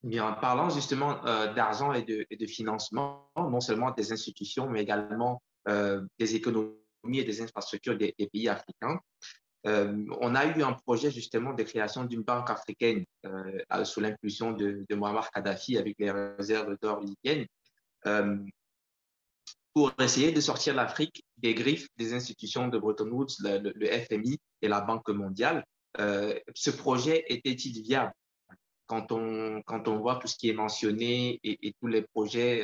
Bien, en parlant justement d'argent et de financement, non seulement des institutions, mais également des économies et des infrastructures des pays africains. On a eu un projet justement de création d'une banque africaine sous l'impulsion de Muammar Kadhafi avec les réserves d'or libyennes euh, pour essayer de sortir l'Afrique des griffes des institutions de Bretton Woods, le FMI et la Banque mondiale. Ce projet était-il viable? Quand on voit tout ce qui est mentionné et tous les projets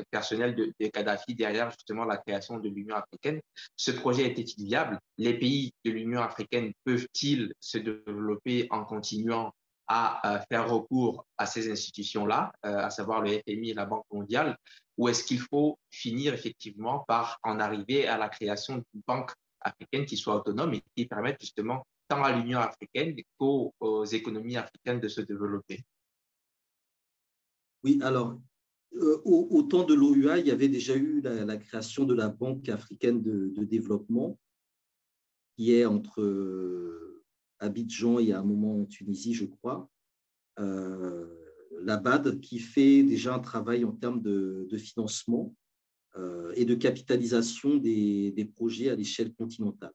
personnels de Kadhafi derrière justement la création de l'Union africaine, ce projet était-il viable? Les pays de l'Union africaine peuvent-ils se développer en continuant à faire recours à ces institutions-là, à savoir le FMI et la Banque mondiale, ou est-ce qu'il faut finir effectivement par en arriver à la création d'une banque africaine qui soit autonome et qui permette justement tant à l'Union africaine qu'aux économies africaines de se développer. Oui, alors, au temps de l'OUA, il y avait déjà eu la création de la Banque africaine de développement, qui est entre Abidjan et à un moment en Tunisie, je crois, la BAD, qui fait déjà un travail en termes de financement et de capitalisation des projets à l'échelle continentale.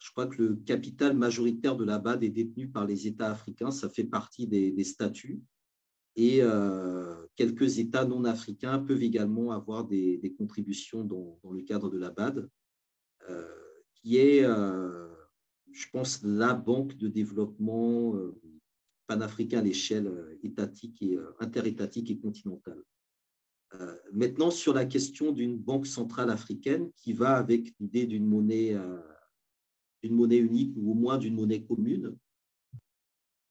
Je crois que le capital majoritaire de la BAD est détenu par les États africains, ça fait partie des statuts. Et quelques États non africains peuvent également avoir des contributions dans le cadre de la BAD, euh, qui est, je pense, la banque de développement panafricain à l'échelle étatique et interétatique et continentale. Maintenant, sur la question d'une banque centrale africaine qui va avec l'idée d'une monnaie unique ou au moins d'une monnaie commune.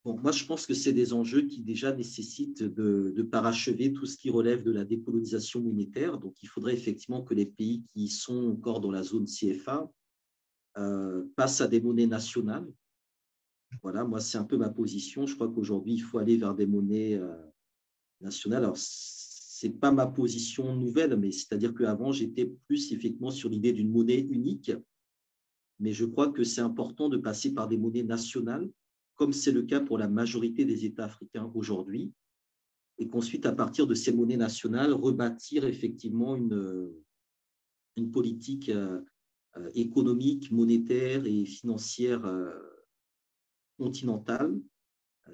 Bon, moi, je pense que c'est des enjeux qui déjà nécessitent de parachever tout ce qui relève de la décolonisation monétaire. Donc, il faudrait effectivement que les pays qui sont encore dans la zone CFA passent à des monnaies nationales. Voilà, moi, c'est un peu ma position. Je crois qu'aujourd'hui, il faut aller vers des monnaies nationales. Alors, ce n'est pas ma position nouvelle, mais c'est-à-dire qu'avant, j'étais plus effectivement sur l'idée d'une monnaie unique. Mais je crois que c'est important de passer par des monnaies nationales, comme c'est le cas pour la majorité des États africains aujourd'hui, et qu'ensuite, à partir de ces monnaies nationales, rebâtir effectivement une politique économique, monétaire et financière continentale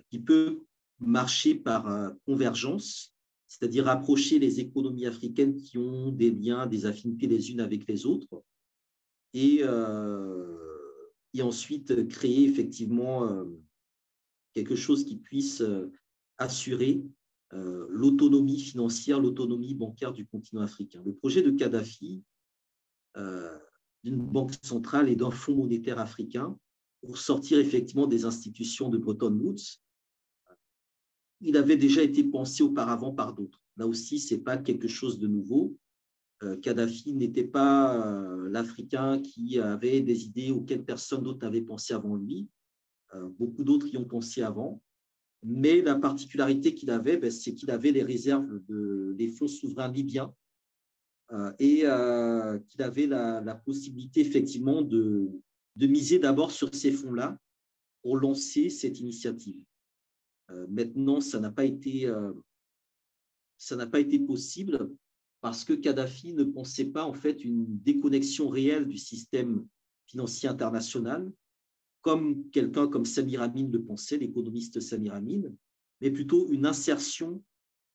qui peut marcher par convergence, c'est-à-dire rapprocher les économies africaines qui ont des liens, des affinités les unes avec les autres, et, et ensuite créer effectivement quelque chose qui puisse assurer l'autonomie financière, l'autonomie bancaire du continent africain. Le projet de Kadhafi, d'une banque centrale et d'un fonds monétaire africain, pour sortir effectivement des institutions de Bretton Woods, il avait déjà été pensé auparavant par d'autres. Là aussi, ce n'est pas quelque chose de nouveau. Kadhafi n'était pas l'Africain qui avait des idées auxquelles personne d'autre n'avait pensé avant lui. Beaucoup d'autres y ont pensé avant. Mais la particularité qu'il avait, c'est qu'il avait les réserves des fonds souverains libyens et qu'il avait la possibilité effectivement de miser d'abord sur ces fonds-là pour lancer cette initiative. Maintenant, ça n'a pas été possible parce que Kadhafi ne pensait pas en fait une déconnexion réelle du système financier international, comme quelqu'un comme Samir Amin le pensait, l'économiste Samir Amin, mais plutôt une insertion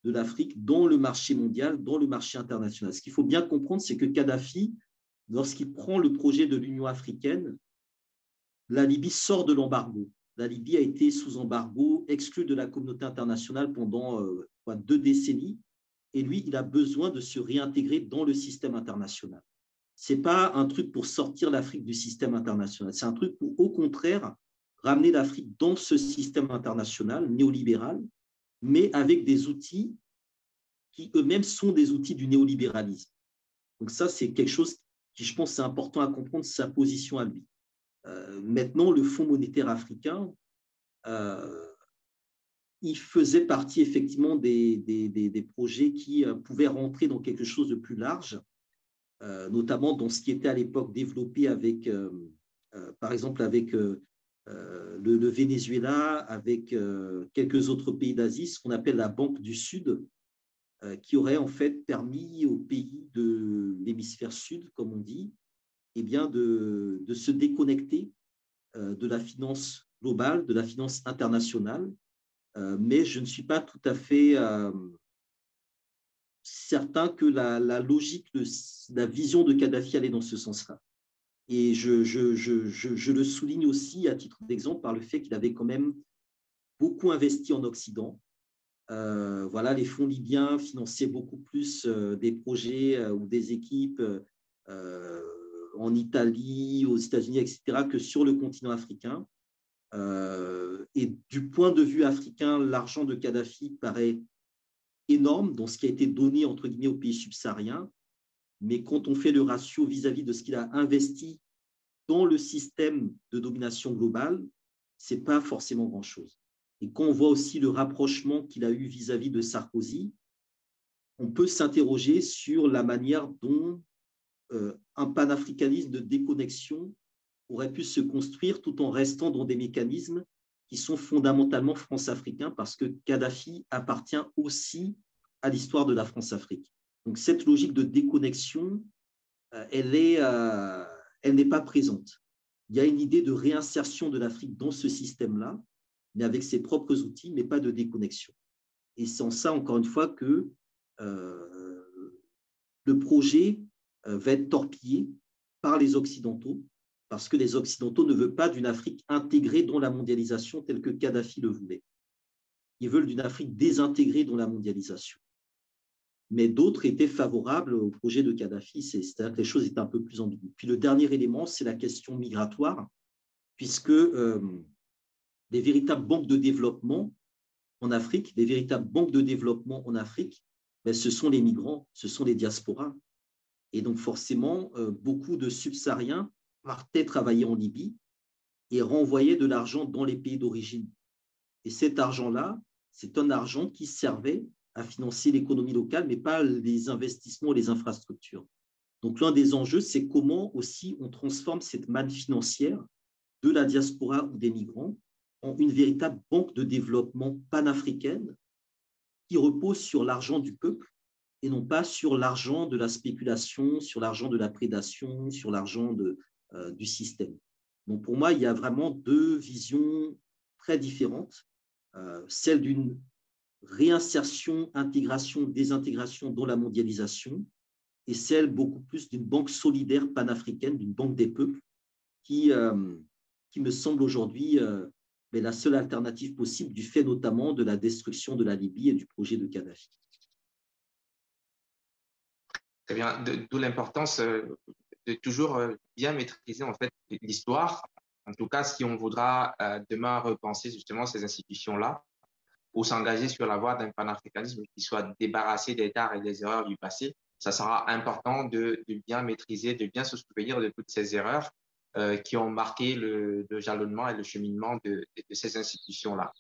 de l'Afrique dans le marché mondial, dans le marché international. Ce qu'il faut bien comprendre, c'est que Kadhafi, lorsqu'il prend le projet de l'Union africaine, la Libye sort de l'embargo. La Libye a été sous embargo, exclue de la communauté internationale pendant 2 décennies, et lui, il a besoin de se réintégrer dans le système international. Ce n'est pas un truc pour sortir l'Afrique du système international, c'est un truc pour, au contraire, ramener l'Afrique dans ce système international néolibéral, mais avec des outils qui eux-mêmes sont des outils du néolibéralisme. Donc ça, c'est quelque chose qui, je pense, c'est important à comprendre, sa position à lui. Maintenant, le Fonds monétaire africain, il faisait partie effectivement des projets qui pouvaient rentrer dans quelque chose de plus large, notamment dans ce qui était à l'époque développé avec, par exemple, avec le Venezuela avec quelques autres pays d'Asie, ce qu'on appelle la Banque du Sud, qui aurait en fait permis aux pays de l'hémisphère sud, comme on dit, eh bien de se déconnecter de la finance globale, de la finance internationale, mais je ne suis pas tout à fait certain que la logique, la vision de Kadhafi allait dans ce sens-là. Et je le souligne aussi à titre d'exemple par le fait qu'il avait quand même beaucoup investi en Occident. Voilà, les fonds libyens finançaient beaucoup plus des projets ou des équipes en Italie, aux États-Unis, etc., que sur le continent africain. Et du point de vue africain, l'argent de Kadhafi paraît énorme dans ce qui a été donné, entre guillemets, aux pays subsahariens. Mais quand on fait le ratio vis-à-vis de ce qu'il a investi dans le système de domination globale, ce n'est pas forcément grand-chose. Et quand on voit aussi le rapprochement qu'il a eu vis-à-vis de Sarkozy, on peut s'interroger sur la manière dont un panafricanisme de déconnexion aurait pu se construire tout en restant dans des mécanismes qui sont fondamentalement france-africains, parce que Kadhafi appartient aussi à l'histoire de la France-Afrique. Donc cette logique de déconnexion, elle n'est pas présente. Il y a une idée de réinsertion de l'Afrique dans ce système-là, mais avec ses propres outils, mais pas de déconnexion. Et c'est en ça, encore une fois, que le projet va être torpillé par les Occidentaux, parce que les Occidentaux ne veulent pas d'une Afrique intégrée dans la mondialisation telle que Kadhafi le voulait. Ils veulent d'une Afrique désintégrée dans la mondialisation. Mais d'autres étaient favorables au projet de Kadhafi, c'est-à-dire que les choses étaient un peu plus ambiguës. Puis le dernier élément, c'est la question migratoire, puisque les véritables banques de développement en Afrique, ben, ce sont les migrants, ce sont les diasporas. Et donc forcément, beaucoup de subsahariens partaient travailler en Libye et renvoyaient de l'argent dans les pays d'origine. Et cet argent-là, c'est un argent qui servait à financer l'économie locale, mais pas les investissements et les infrastructures. Donc l'un des enjeux, c'est comment aussi on transforme cette manne financière de la diaspora ou des migrants en une véritable banque de développement panafricaine qui repose sur l'argent du peuple et non pas sur l'argent de la spéculation, sur l'argent de la prédation, sur l'argent du système. Donc pour moi, il y a vraiment deux visions très différentes, celle d'une réinsertion, intégration, désintégration dans la mondialisation, et celle beaucoup plus d'une banque solidaire panafricaine, d'une banque des peuples, qui me semble aujourd'hui la seule alternative possible, du fait notamment de la destruction de la Libye et du projet de Kadhafi. Très bien, d'où l'importance de toujours bien maîtriser en fait l'histoire. En tout cas, si on voudra demain repenser justement ces institutions-là, ou s'engager sur la voie d'un panafricanisme qui soit débarrassé des tares et des erreurs du passé, ça sera important de bien maîtriser, de bien se souvenir de toutes ces erreurs qui ont marqué le jalonnement et le cheminement de ces institutions-là.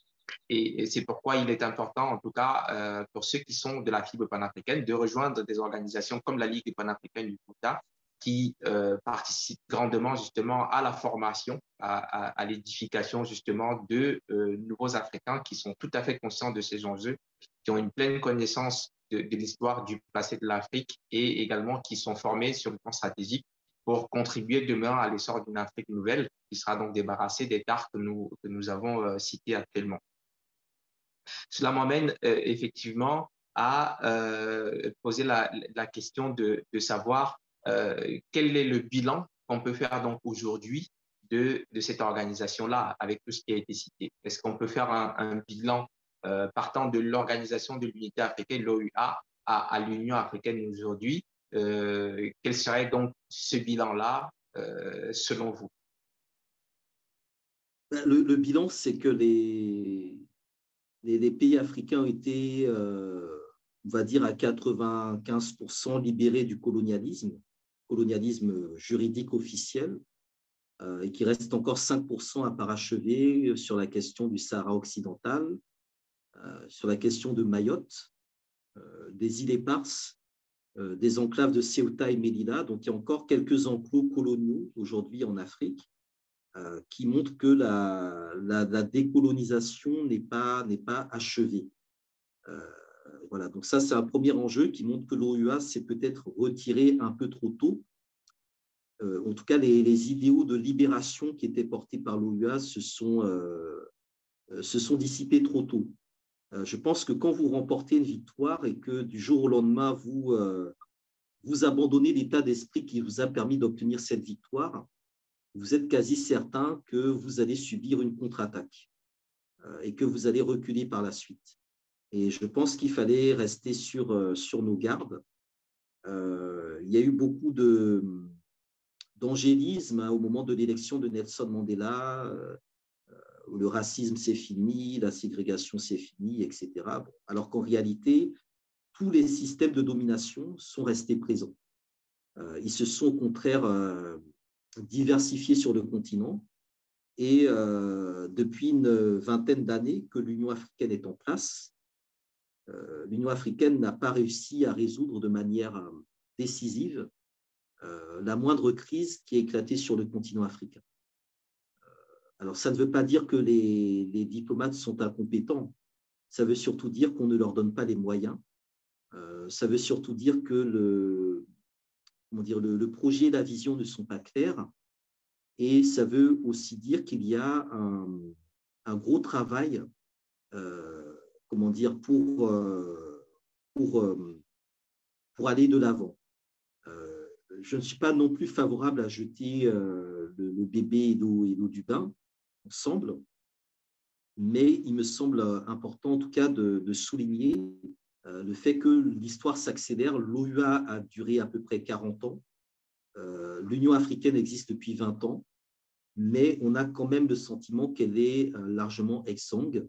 Et c'est pourquoi il est important, en tout cas, pour ceux qui sont de la fibre panafricaine, de rejoindre des organisations comme la Ligue panafricaine du Fouta, qui participent grandement justement à la formation, à l'édification justement de nouveaux Africains qui sont tout à fait conscients de ces enjeux, qui ont une pleine connaissance de l'histoire du passé de l'Afrique et également qui sont formés sur le plan stratégique pour contribuer demain à l'essor d'une Afrique nouvelle qui sera donc débarrassée des tares que nous avons cités actuellement. Cela m'amène effectivement à poser la question de savoir quel est le bilan qu'on peut faire donc aujourd'hui de cette organisation-là avec tout ce qui a été cité. Est-ce qu'on peut faire un bilan partant de l'Organisation de l'Unité africaine, l'OUA, à l'Union africaine aujourd'hui? Quel serait donc ce bilan-là selon vous? Le bilan, c'est que les pays africains ont été, on va dire, à 95% libérés du colonialisme juridique officiel, et qu'il reste encore 5% à parachever sur la question du Sahara occidental, sur la question de Mayotte, des îles éparses, des enclaves de Ceuta et Melilla. Donc, il y a encore quelques enclos coloniaux aujourd'hui en Afrique. qui montre que la décolonisation n'est pas achevée. Voilà, donc ça, c'est un premier enjeu qui montre que l'OUA s'est peut-être retirée un peu trop tôt. En tout cas, les idéaux de libération qui étaient portés par l'OUA se sont dissipés trop tôt. Je pense que quand vous remportez une victoire et que du jour au lendemain, vous abandonnez l'état d'esprit qui vous a permis d'obtenir cette victoire, vous êtes quasi certain que vous allez subir une contre-attaque et que vous allez reculer par la suite. Et je pense qu'il fallait rester sur nos gardes. Il y a eu beaucoup d'angélisme au moment de l'élection de Nelson Mandela, où le racisme c'est fini, la ségrégation c'est fini, etc. Bon, alors qu'en réalité, tous les systèmes de domination sont restés présents. Ils se sont au contraire diversifiés sur le continent. Et depuis une vingtaine d'années que l'Union africaine est en place, l'Union africaine n'a pas réussi à résoudre de manière décisive la moindre crise qui a éclaté sur le continent africain. Alors, ça ne veut pas dire que les diplomates sont incompétents. Ça veut surtout dire qu'on ne leur donne pas les moyens. Ça veut surtout dire que le projet et la vision ne sont pas clairs. Et ça veut aussi dire qu'il y a un gros travail pour aller de l'avant. Je ne suis pas non plus favorable à jeter le bébé et l'eau du bain ensemble, mais il me semble important en tout cas de souligner le fait que l'histoire s'accélère. L'OUA a duré à peu près 40 ans, l'Union africaine existe depuis 20 ans, mais on a quand même le sentiment qu'elle est largement exsangue,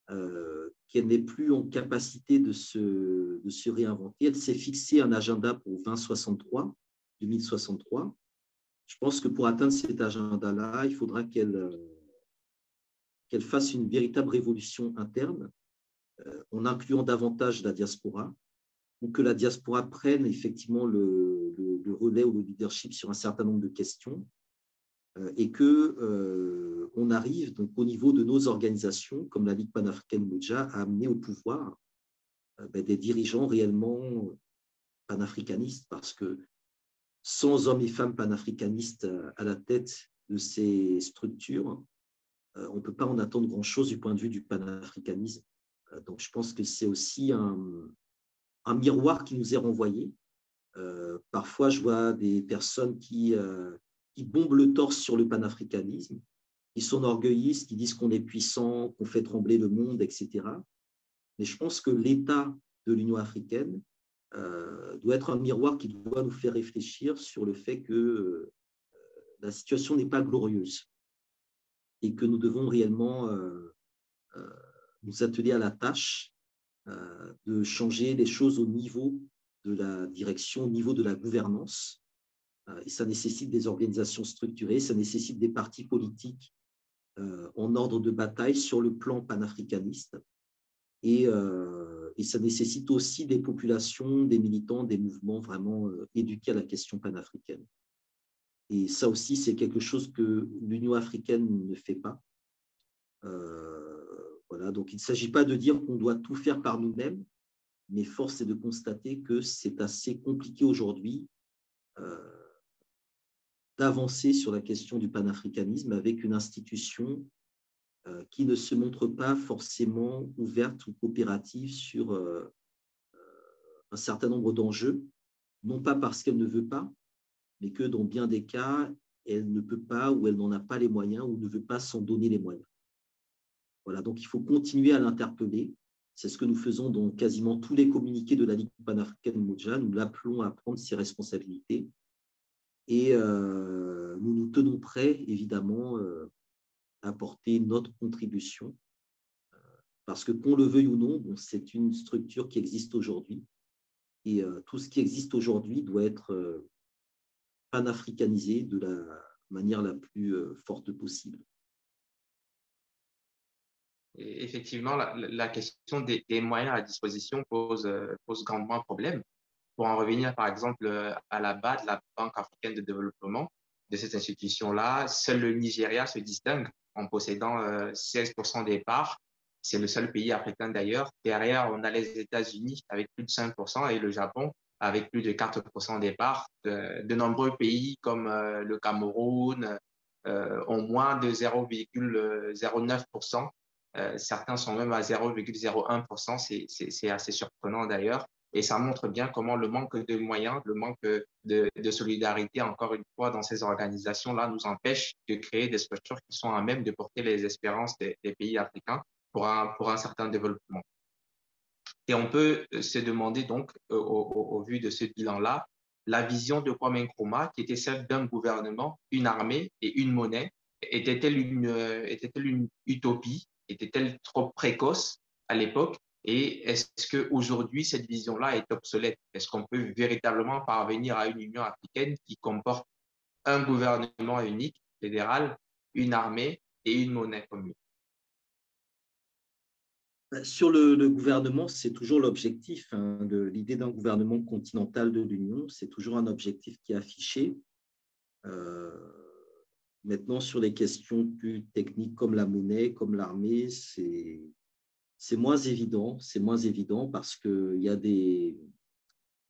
qu'elle n'est plus en capacité de se réinventer. Elle s'est fixé un agenda pour 2063. Je pense que pour atteindre cet agenda-là, il faudra qu'elle fasse une véritable révolution interne en incluant davantage la diaspora, ou que la diaspora prenne effectivement le relais ou le leadership sur un certain nombre de questions, et qu'on arrive donc au niveau de nos organisations, comme la Ligue panafricaine Moudja, à amener au pouvoir des dirigeants réellement panafricanistes, parce que sans hommes et femmes panafricanistes à la tête de ces structures, on ne peut pas en attendre grand-chose du point de vue du panafricanisme. Donc, je pense que c'est aussi un miroir qui nous est renvoyé. Parfois, je vois des personnes qui bombent le torse sur le panafricanisme, qui sont orgueillistes, qui disent qu'on est puissant, qu'on fait trembler le monde, etc. Mais je pense que l'État de l'Union africaine doit être un miroir qui doit nous faire réfléchir sur le fait que la situation n'est pas glorieuse et que nous devons réellement nous atteler à la tâche de changer les choses au niveau de la direction, au niveau de la gouvernance. Et ça nécessite des organisations structurées, ça nécessite des partis politiques en ordre de bataille sur le plan panafricaniste. Et ça nécessite aussi des populations, des militants, des mouvements vraiment éduqués à la question panafricaine. Et ça aussi, c'est quelque chose que l'Union africaine ne fait pas. Voilà, donc il ne s'agit pas de dire qu'on doit tout faire par nous-mêmes, mais force est de constater que c'est assez compliqué aujourd'hui d'avancer sur la question du panafricanisme avec une institution qui ne se montre pas forcément ouverte ou coopérative sur un certain nombre d'enjeux, non pas parce qu'elle ne veut pas, mais que dans bien des cas, elle ne peut pas ou elle n'en a pas les moyens ou ne veut pas s'en donner les moyens. Voilà, donc il faut continuer à l'interpeller. C'est ce que nous faisons dans quasiment tous les communiqués de la Ligue panafricaine Moudja. Nous l'appelons à prendre ses responsabilités. Et nous nous tenons prêts, évidemment, à apporter notre contribution. Parce que, qu'on le veuille ou non, bon, c'est une structure qui existe aujourd'hui. Et tout ce qui existe aujourd'hui doit être panafricanisé de la manière la plus forte possible. Et effectivement, la question des moyens à disposition pose grandement un problème. Pour en revenir, par exemple, à la BAD, la Banque africaine de développement, de cette institution-là. Seul le Nigeria se distingue en possédant 16% des parts. C'est le seul pays africain d'ailleurs. Derrière, on a les États-Unis avec plus de 5% et le Japon avec plus de 4% des parts. De nombreux pays comme le Cameroun ont moins de 0,09%. Certains sont même à 0,01%. C'est assez surprenant d'ailleurs. Et ça montre bien comment le manque de moyens, le manque de solidarité, encore une fois, dans ces organisations-là, nous empêche de créer des structures qui sont à même de porter les espérances des pays africains pour un certain développement. Et on peut se demander donc, au vu de ce bilan-là, la vision de Kwame Nkrumah, qui était celle d'un gouvernement, une armée et une monnaie, était-elle une utopie? Était-elle trop précoce à l'époque? Et est-ce qu'aujourd'hui, cette vision-là est obsolète? Est-ce qu'on peut véritablement parvenir à une Union africaine qui comporte un gouvernement unique, fédéral, une armée et une monnaie commune? Sur le gouvernement, c'est toujours l'objectif. L'idée d'un gouvernement continental de l'Union, c'est toujours un objectif qui est affiché. Maintenant, sur les questions plus techniques comme la monnaie, comme l'armée, c'est moins évident. C'est moins évident parce que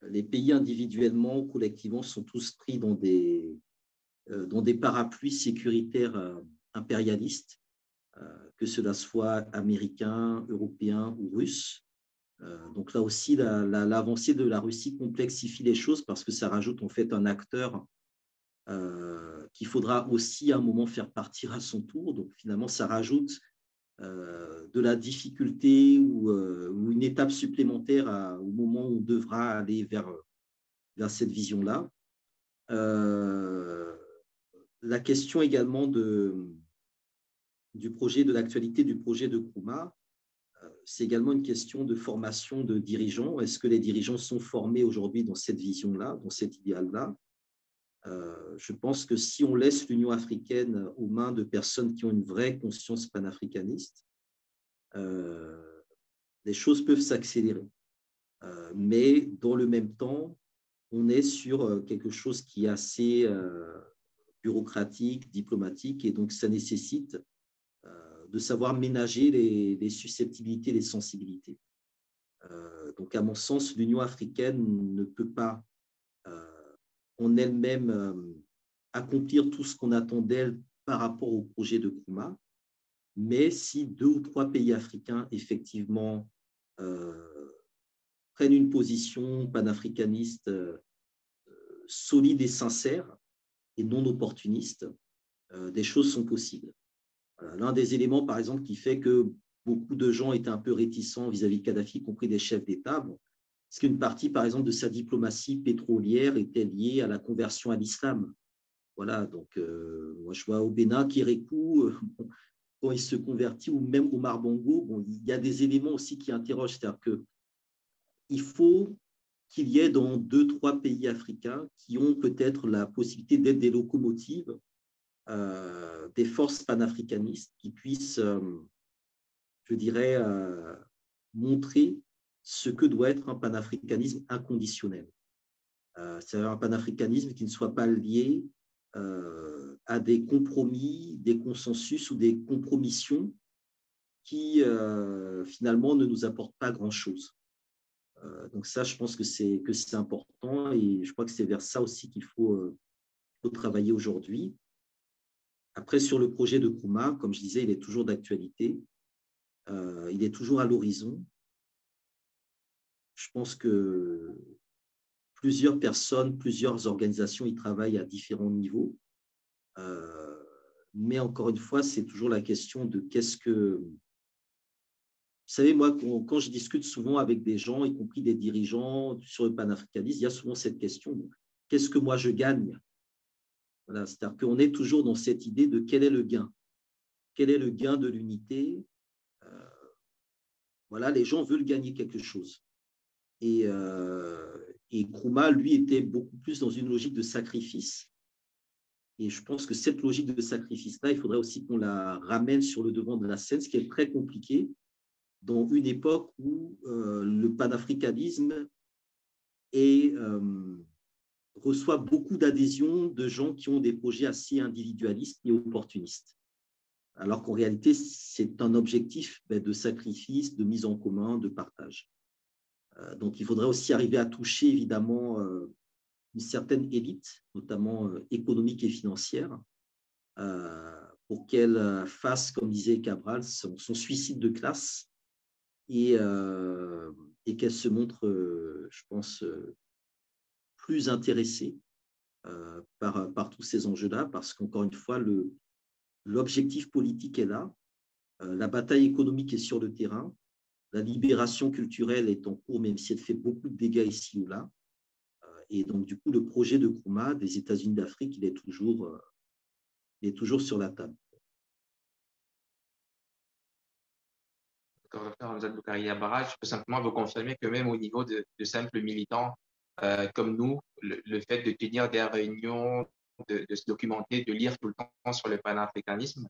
les pays individuellement ou collectivement sont tous pris dans des parapluies sécuritaires impérialistes, que cela soit américain, européen ou russe. Donc là aussi, l'avancée de la Russie complexifie les choses parce que ça rajoute en fait un acteur qu'il faudra aussi à un moment faire partir à son tour. Donc finalement, ça rajoute de la difficulté ou une étape supplémentaire au moment où on devra aller vers cette vision-là. La question également du projet, de l'actualité du projet de Nkrumah, c'est également une question de formation de dirigeants. Est-ce que les dirigeants sont formés aujourd'hui dans cette vision-là, dans cet idéal-là? Je pense que si on laisse l'Union africaine aux mains de personnes qui ont une vraie conscience panafricaniste, les choses peuvent s'accélérer. Mais dans le même temps, on est sur quelque chose qui est assez bureaucratique, diplomatique, et donc ça nécessite de savoir ménager les susceptibilités, les sensibilités. Donc, à mon sens, l'Union africaine ne peut pas en elle-même accomplir tout ce qu'on attend d'elle par rapport au projet de Nkrumah, mais si 2 ou 3 pays africains, effectivement, prennent une position panafricaniste solide et sincère et non opportuniste, des choses sont possibles. L'un des éléments, par exemple, qui fait que beaucoup de gens étaient un peu réticents vis-à-vis de Kadhafi, y compris des chefs d'État, c'est qu'une partie, par exemple, de sa diplomatie pétrolière était liée à la conversion à l'islam. Voilà, donc moi je vois au Bénin, Kérékou, quand il se convertit, ou même Omar Bongo, il y a des éléments aussi qui interrogent, c'est-à-dire qu'il faut qu'il y ait dans 2, 3 pays africains qui ont peut-être la possibilité d'être des locomotives des forces panafricanistes qui puissent, je dirais, montrer ce que doit être un panafricanisme inconditionnel. C'est-à-dire un panafricanisme qui ne soit pas lié à des compromis, des consensus ou des compromissions qui, finalement, ne nous apportent pas grand-chose. Donc ça, je pense que c'est important et je crois que c'est vers ça aussi qu'il faut travailler aujourd'hui. Après, sur le projet de Nkrumah, comme je disais, il est toujours d'actualité. Il est toujours à l'horizon. Je pense que plusieurs personnes, plusieurs organisations y travaillent à différents niveaux. Mais encore une fois, c'est toujours la question de qu'est-ce que… Vous savez, moi, quand je discute souvent avec des gens, y compris des dirigeants sur le panafricanisme, il y a souvent cette question, qu'est-ce que moi je gagne? Voilà, c'est-à-dire qu'on est toujours dans cette idée de quel est le gain? Quel est le gain de l'unité? Voilà, les gens veulent gagner quelque chose. Et Nkrumah, lui, était beaucoup plus dans une logique de sacrifice. Et je pense que cette logique de sacrifice-là, il faudrait aussi qu'on la ramène sur le devant de la scène, ce qui est très compliqué dans une époque où le panafricanisme est reçoit beaucoup d'adhésions de gens qui ont des projets assez individualistes et opportunistes. Alors qu'en réalité, c'est un objectif de sacrifice, de mise en commun, de partage. Donc, il faudrait aussi arriver à toucher, évidemment, une certaine élite, notamment économique et financière, pour qu'elle fasse, comme disait Cabral, son suicide de classe et qu'elle se montre, je pense, plus intéressée par tous ces enjeux-là, parce qu'encore une fois, l'objectif politique est là, la bataille économique est sur le terrain, la libération culturelle est en cours, même si elle fait beaucoup de dégâts ici ou là. Et donc, du coup, le projet de Nkrumah des États-Unis d'Afrique, il est toujours sur la table. Docteur Hamzat Boukari Yabara, je peux simplement vous confirmer que même au niveau de simples militants comme nous, le fait de tenir des réunions, de se documenter, de lire tout le temps sur le panafricanisme,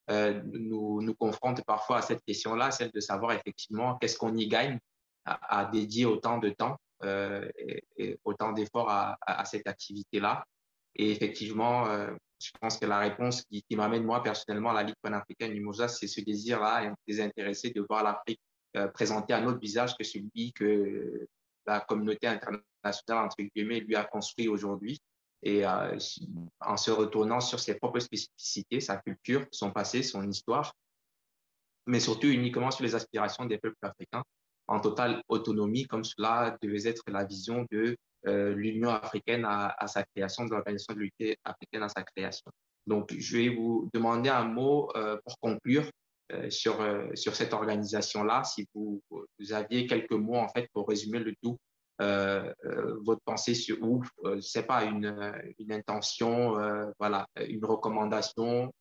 nous confronte parfois à cette question-là, celle de savoir effectivement qu'est-ce qu'on y gagne à dédier autant de temps et autant d'efforts à cette activité-là. Et effectivement, je pense que la réponse qui m'amène moi personnellement à la Ligue panafricaine du Mimosa, c'est ce désir-là désintéressé de voir l'Afrique présenter un autre visage que celui que la communauté internationale, entre guillemets, lui a construit aujourd'hui. Et en se retournant sur ses propres spécificités, sa culture, son passé, son histoire, mais surtout uniquement sur les aspirations des peuples africains, en totale autonomie, comme cela devait être la vision de l'Union africaine à sa création, de l'Organisation de l'Unité africaine à sa création. Donc, je vais vous demander un mot pour conclure sur cette organisation-là, si vous aviez quelques mots en fait pour résumer le tout, votre pensée sur ou c'est pas une intention, voilà, une recommandation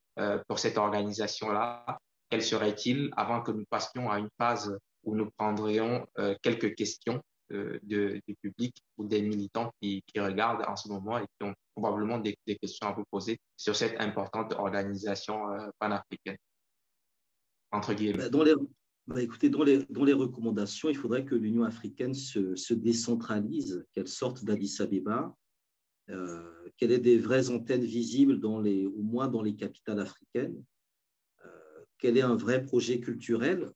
pour cette organisation-là. Quel serait-il avant que nous passions à une phase où nous prendrions quelques questions du public ou des militants qui regardent en ce moment et qui ont probablement des questions à vous poser sur cette importante organisation panafricaine, entre guillemets. Écoutez, dans les recommandations, il faudrait que l'Union africaine se décentralise, qu'elle sorte d'Addis Abeba, qu'elle ait des vraies antennes visibles au moins dans les capitales africaines, qu'elle ait un vrai projet culturel.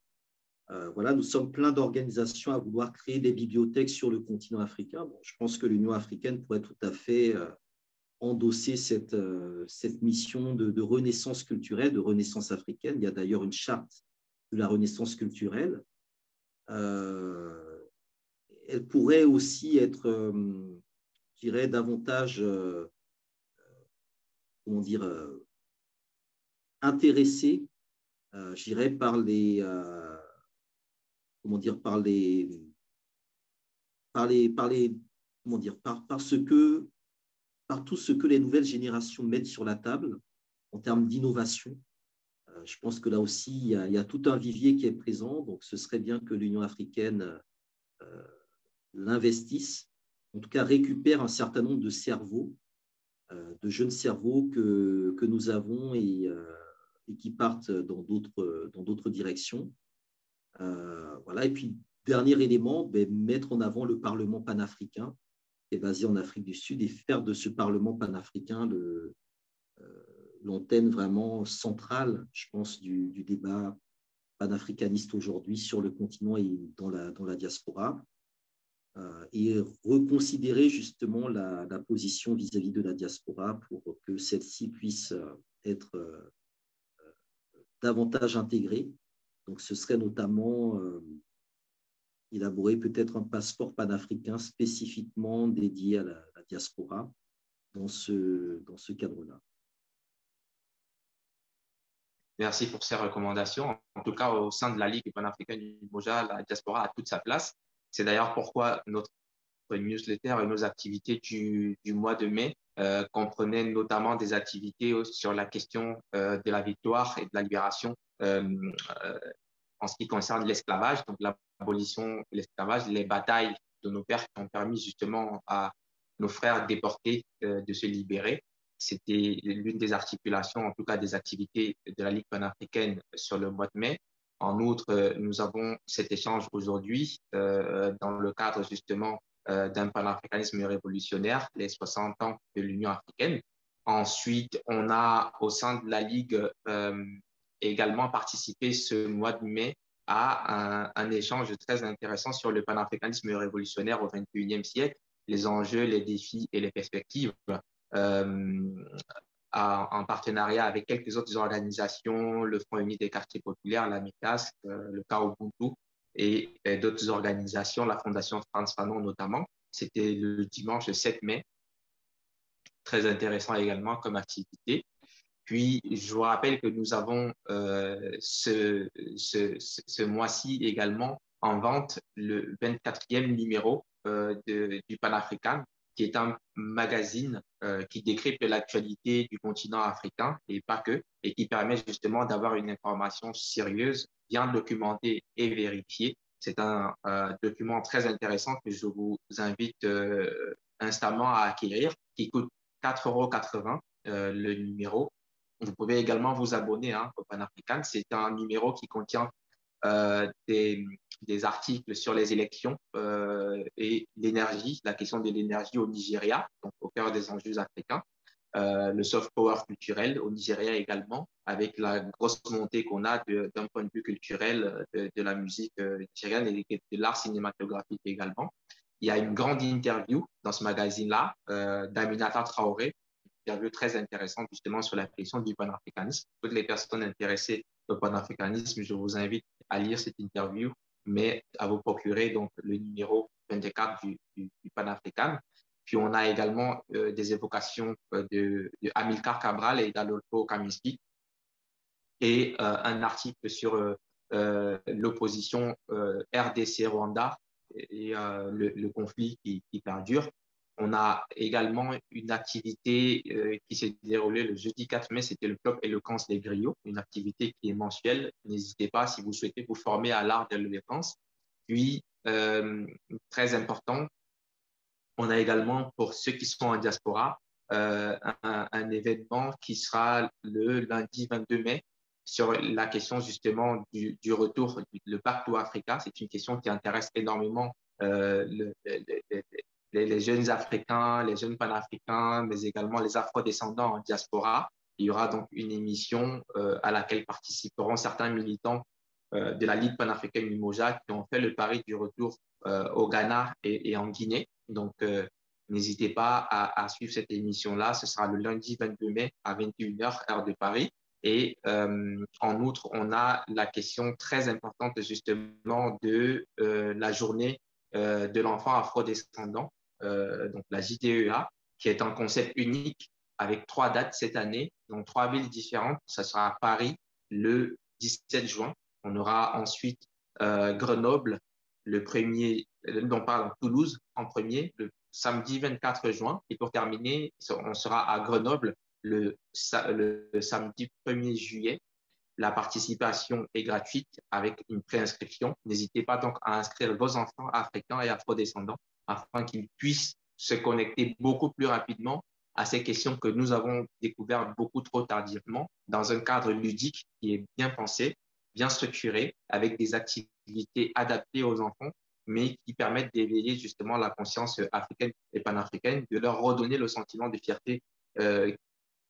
Voilà, nous sommes plein d'organisations à vouloir créer des bibliothèques sur le continent africain. Bon, je pense que l'Union africaine pourrait tout à fait endosser cette mission de renaissance culturelle, de renaissance africaine. Il y a d'ailleurs une charte de la renaissance culturelle. Elle pourrait aussi être, je dirais, davantage, comment dire, intéressée, je dirais, par les, comment dire, par comment dire, par tout ce que les nouvelles générations mettent sur la table en termes d'innovation. Je pense que là aussi, il y a tout un vivier qui est présent, donc ce serait bien que l'Union africaine l'investisse, en tout cas récupère un certain nombre de cerveaux, de jeunes cerveaux que nous avons et qui partent dans d'autres directions. Voilà. Et puis, dernier élément, mettre en avant le Parlement panafricain, qui est basé en Afrique du Sud, et faire de ce Parlement panafricain l'antenne vraiment centrale, je pense, du débat panafricaniste aujourd'hui sur le continent et dans la diaspora, et reconsidérer justement la position vis-à-vis de la diaspora pour que celle-ci puisse être davantage intégrée. Donc, ce serait notamment élaborer peut-être un passeport panafricain spécifiquement dédié à la diaspora dans ce cadre-là. Merci pour ces recommandations. En tout cas, au sein de la Ligue panafricaine du Moja, la diaspora a toute sa place. C'est d'ailleurs pourquoi notre newsletter et nos activités du mois de mai comprenaient notamment des activités sur la question de la victoire et de la libération en ce qui concerne l'esclavage, donc l'abolition de l'esclavage, les batailles de nos pères qui ont permis justement à nos frères déportés de se libérer. C'était l'une des articulations, en tout cas des activités de la Ligue panafricaine sur le mois de mai. En outre, nous avons cet échange aujourd'hui dans le cadre justement d'un panafricanisme révolutionnaire, les 60 ans de l'Union africaine. Ensuite, on a au sein de la Ligue également participé ce mois de mai à un échange très intéressant sur le panafricanisme révolutionnaire au XXIe siècle, les enjeux, les défis et les perspectives, euh, en partenariat avec quelques autres organisations, le Front uni des quartiers populaires, la MICAS, le Ubuntu et d'autres organisations, la Fondation Frantz Fanon notamment. C'était le dimanche 7 mai, très intéressant également comme activité. Puis, je vous rappelle que nous avons ce mois-ci également en vente le 24e numéro du Pan-African, qui est un magazine qui décrypte l'actualité du continent africain et pas que, et qui permet justement d'avoir une information sérieuse, bien documentée et vérifiée. C'est un document très intéressant que je vous invite instamment à acquérir, qui coûte 4,80 € le numéro. Vous pouvez également vous abonner au Pan-African. C'est un numéro qui contient des articles sur les élections et l'énergie, la question de l'énergie au Nigeria, donc au cœur des enjeux africains. Le soft power culturel au Nigeria également, avec la grosse montée qu'on a d'un point de vue culturel de la musique nigériane et de l'art cinématographique également. Il y a une grande interview dans ce magazine-là d'Aminata Traoré, une interview très intéressante justement sur la question du panafricanisme. Toutes les personnes intéressées au panafricanisme, je vous invite à lire cette interview, mais à vous procurer donc le numéro 24 du Panafrican. Puis on a également des évocations de Amilcar Cabral et d'Adolfo Kaminsky et un article sur l'opposition RDC-Rwanda et le conflit qui perdure. On a également une activité qui s'est déroulée le jeudi 4 mai, c'était le club Éloquence des Griots, une activité qui est mensuelle. N'hésitez pas si vous souhaitez vous former à l'art de l'éloquence. Puis, très important, on a également pour ceux qui sont en diaspora un événement qui sera le lundi 22 mai sur la question justement du retour, le Back to Africa. C'est une question qui intéresse énormément les jeunes Africains, les jeunes panafricains, mais également les Afro-descendants en diaspora. Il y aura donc une émission à laquelle participeront certains militants de la Ligue panafricaine Limoges qui ont fait le pari du retour au Ghana et en Guinée. Donc, n'hésitez pas à suivre cette émission-là. Ce sera le lundi 22 mai à 21h, heure de Paris. Et en outre, on a la question très importante justement de la journée de l'enfant afrodescendant, donc la JDEA, qui est un concept unique avec 3 dates cette année, donc 3 villes différentes. Ça sera à Paris le 17 juin. On aura ensuite Grenoble le premier, non pardon, Toulouse en premier, le samedi 24 juin. Et pour terminer, on sera à Grenoble le samedi 1er juillet. La participation est gratuite avec une préinscription. N'hésitez pas donc à inscrire vos enfants africains et afrodescendants afin qu'ils puissent se connecter beaucoup plus rapidement à ces questions que nous avons découvertes beaucoup trop tardivement dans un cadre ludique qui est bien pensé, bien structuré, avec des activités adaptées aux enfants, mais qui permettent d'éveiller justement la conscience africaine et panafricaine, de leur redonner le sentiment de fierté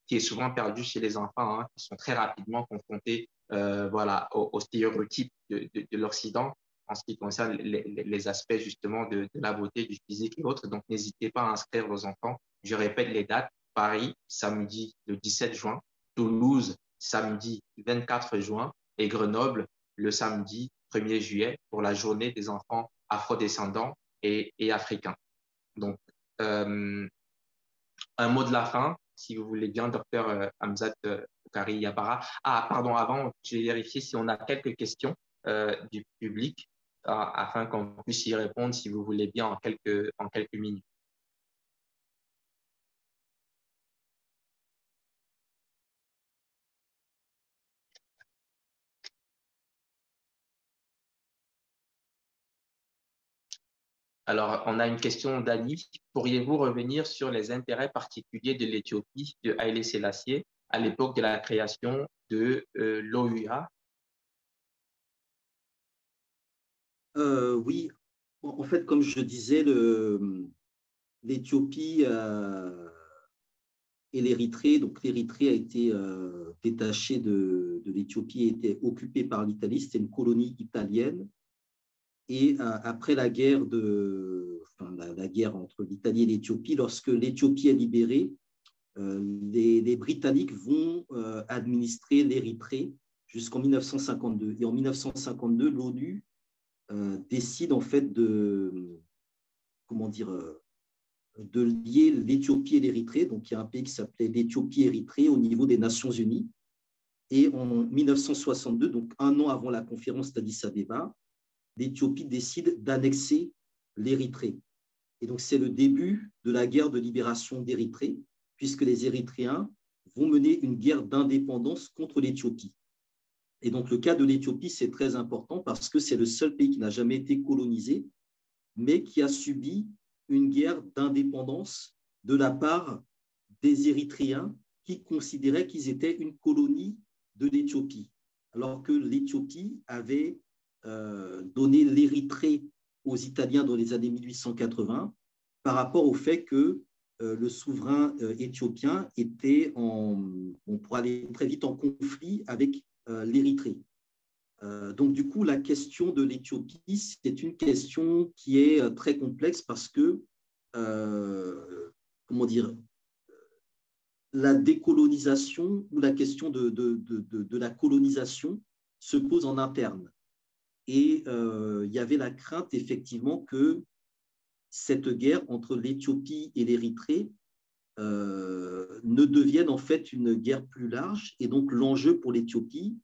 qui est souvent perdu chez les enfants, qui sont très rapidement confrontés voilà, aux stéréotypes de l'Occident en ce qui concerne les aspects justement de la beauté, du physique et autres. Donc, n'hésitez pas à inscrire vos enfants. Je répète les dates. Paris, samedi le 17 juin. Toulouse, samedi 24 juin. Et Grenoble, le samedi 1er juillet pour la journée des enfants afrodescendants et africains. Donc, un mot de la fin, si vous voulez bien, docteur Hamzat Boukari Yabara. Ah, pardon, avant, je vais vérifier si on a quelques questions du public afin qu'on puisse y répondre, si vous voulez bien, en quelques minutes. Alors, on a une question d'Annie. Pourriez-vous revenir sur les intérêts particuliers de l'Éthiopie de Haïlé Sélassié à l'époque de la création de l'OUA? Oui, En fait, comme je disais, l'Éthiopie et l'Érythrée, donc l'Érythrée a été détachée de l'Éthiopie et était occupée par l'Italie, c'était une colonie italienne. Et après la guerre, enfin, la guerre entre l'Italie et l'Éthiopie, lorsque l'Éthiopie est libérée, les Britanniques vont administrer l'Érythrée jusqu'en 1952. Et en 1952, l'ONU décide en fait comment dire, de lier l'Éthiopie et l'Érythrée. Donc, il y a un pays qui s'appelait l'Éthiopie-Érythrée au niveau des Nations Unies. Et en 1962, donc un an avant la conférence d'Addis-Abeba, l'Éthiopie décide d'annexer l'Érythrée. Et donc, c'est le début de la guerre de libération d'Érythrée, puisque les Érythréens vont mener une guerre d'indépendance contre l'Éthiopie. Et donc, le cas de l'Éthiopie, c'est très important parce que c'est le seul pays qui n'a jamais été colonisé, mais qui a subi une guerre d'indépendance de la part des Érythréens qui considéraient qu'ils étaient une colonie de l'Éthiopie, alors que l'Éthiopie avait donné l'Érythrée aux Italiens dans les années 1880 par rapport au fait que le souverain éthiopien était, on pourrait aller très vite, en conflit avec l'Érythrée. Donc, du coup, la question de l'Éthiopie, c'est une question qui est très complexe parce que, comment dire, la décolonisation ou la question de la colonisation se pose en interne. Et il y avait la crainte, effectivement, que cette guerre entre l'Éthiopie et l'Érythrée ne devienne en fait une guerre plus large. Et donc, l'enjeu pour l'Éthiopie,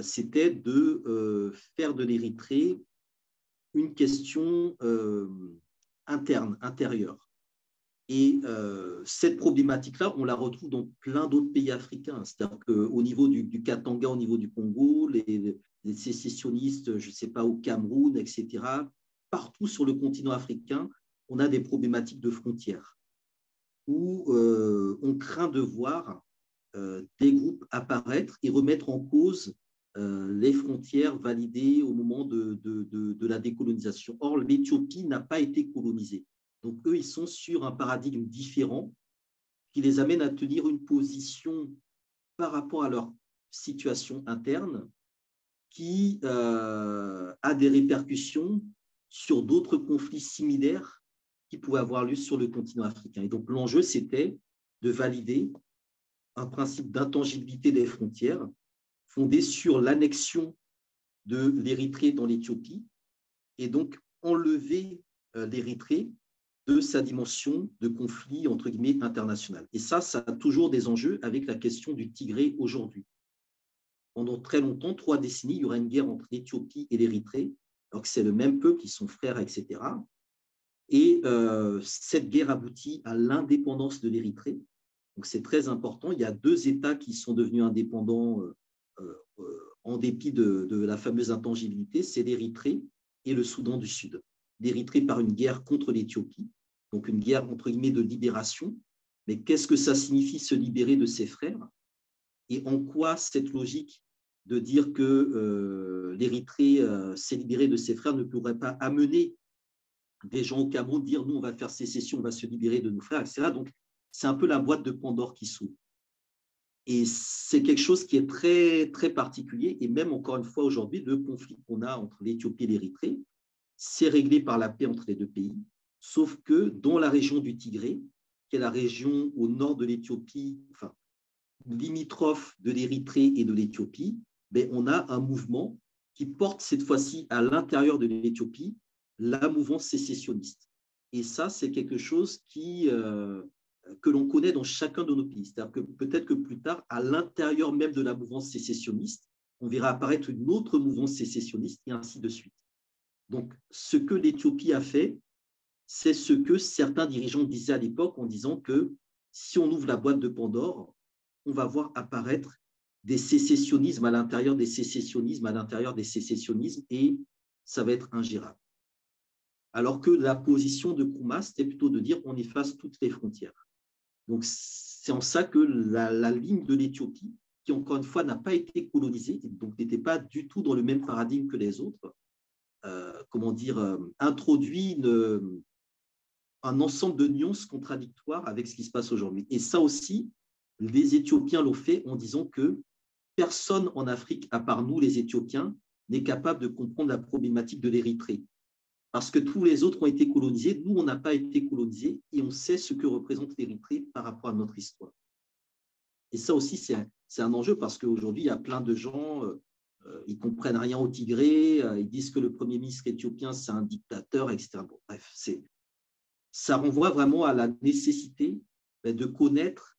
c'était de faire de l'Érythrée une question interne, intérieure. Et cette problématique-là, on la retrouve dans plein d'autres pays africains. C'est-à-dire qu'au niveau du Katanga, au niveau du Congo, les sécessionnistes, je ne sais pas, au Cameroun, etc., partout sur le continent africain, on a des problématiques de frontières où on craint de voir des groupes apparaître et remettre en cause les frontières validées au moment de la décolonisation. Or, l'Éthiopie n'a pas été colonisée. Donc, eux, ils sont sur un paradigme différent qui les amène à tenir une position par rapport à leur situation interne qui a des répercussions sur d'autres conflits similaires qui pouvaient avoir lieu sur le continent africain. Et donc, l'enjeu, c'était de valider un principe d'intangibilité des frontières fondé sur l'annexion de l'Érythrée dans l'Éthiopie et donc enlever l'Érythrée de sa dimension de conflit entre guillemets international. Et ça a toujours des enjeux avec la question du Tigré aujourd'hui. Pendant très longtemps, 3 décennies, il y aura une guerre entre l'Éthiopie et l'Érythrée, alors que c'est le même peuple, ils sont frères, etc. Et cette guerre aboutit à l'indépendance de l'Érythrée. Donc c'est très important. Il y a 2 États qui sont devenus indépendants en dépit de la fameuse intangibilité, c'est l'Érythrée et le Soudan du Sud. L'Érythrée par une guerre contre l'Éthiopie, donc une guerre entre guillemets de libération. Mais qu'est-ce que ça signifie se libérer de ses frères? Et en quoi cette logique de dire que l'Érythrée s'est libérée de ses frères ne pourrait pas amener des gens au Cameroun dire nous on va faire sécession, on va se libérer de nos frères, etc. Donc c'est un peu la boîte de Pandore qui s'ouvre. Et c'est quelque chose qui est très, très particulier. Et même encore une fois aujourd'hui, le conflit qu'on a entre l'Éthiopie et l'Érythrée, c'est réglé par la paix entre les 2 pays. Sauf que dans la région du Tigré, qui est la région au nord de l'Éthiopie, enfin, limitrophe de l'Érythrée et de l'Éthiopie, ben, on a un mouvement qui porte cette fois-ci à l'intérieur de l'Éthiopie la mouvance sécessionniste. Et ça, c'est quelque chose que l'on connaît dans chacun de nos pays. C'est-à-dire que peut-être que plus tard, à l'intérieur même de la mouvance sécessionniste, on verra apparaître une autre mouvance sécessionniste et ainsi de suite. Donc, ce que l'Éthiopie a fait, c'est ce que certains dirigeants disaient à l'époque en disant que si on ouvre la boîte de Pandore, on va voir apparaître des sécessionnismes à l'intérieur des sécessionnismes, à l'intérieur des sécessionnismes, et ça va être ingérable. Alors que la position de Nkrumah, c'était plutôt de dire on efface toutes les frontières. Donc, c'est en ça que la ligne de l'Éthiopie, qui encore une fois n'a pas été colonisée, donc n'était pas du tout dans le même paradigme que les autres, introduit un ensemble de nuances contradictoires avec ce qui se passe aujourd'hui. Et ça aussi, les Éthiopiens l'ont fait en disant que personne en Afrique, à part nous, les Éthiopiens, n'est capable de comprendre la problématique de l'Érythrée. Parce que tous les autres ont été colonisés, nous, on n'a pas été colonisés et on sait ce que représente l'Érythrée par rapport à notre histoire. Et ça aussi, c'est un enjeu parce qu'aujourd'hui, il y a plein de gens, ils ne comprennent rien au Tigré, ils disent que le Premier ministre éthiopien, c'est un dictateur, etc. Bon, bref, ça renvoie vraiment à la nécessité de connaître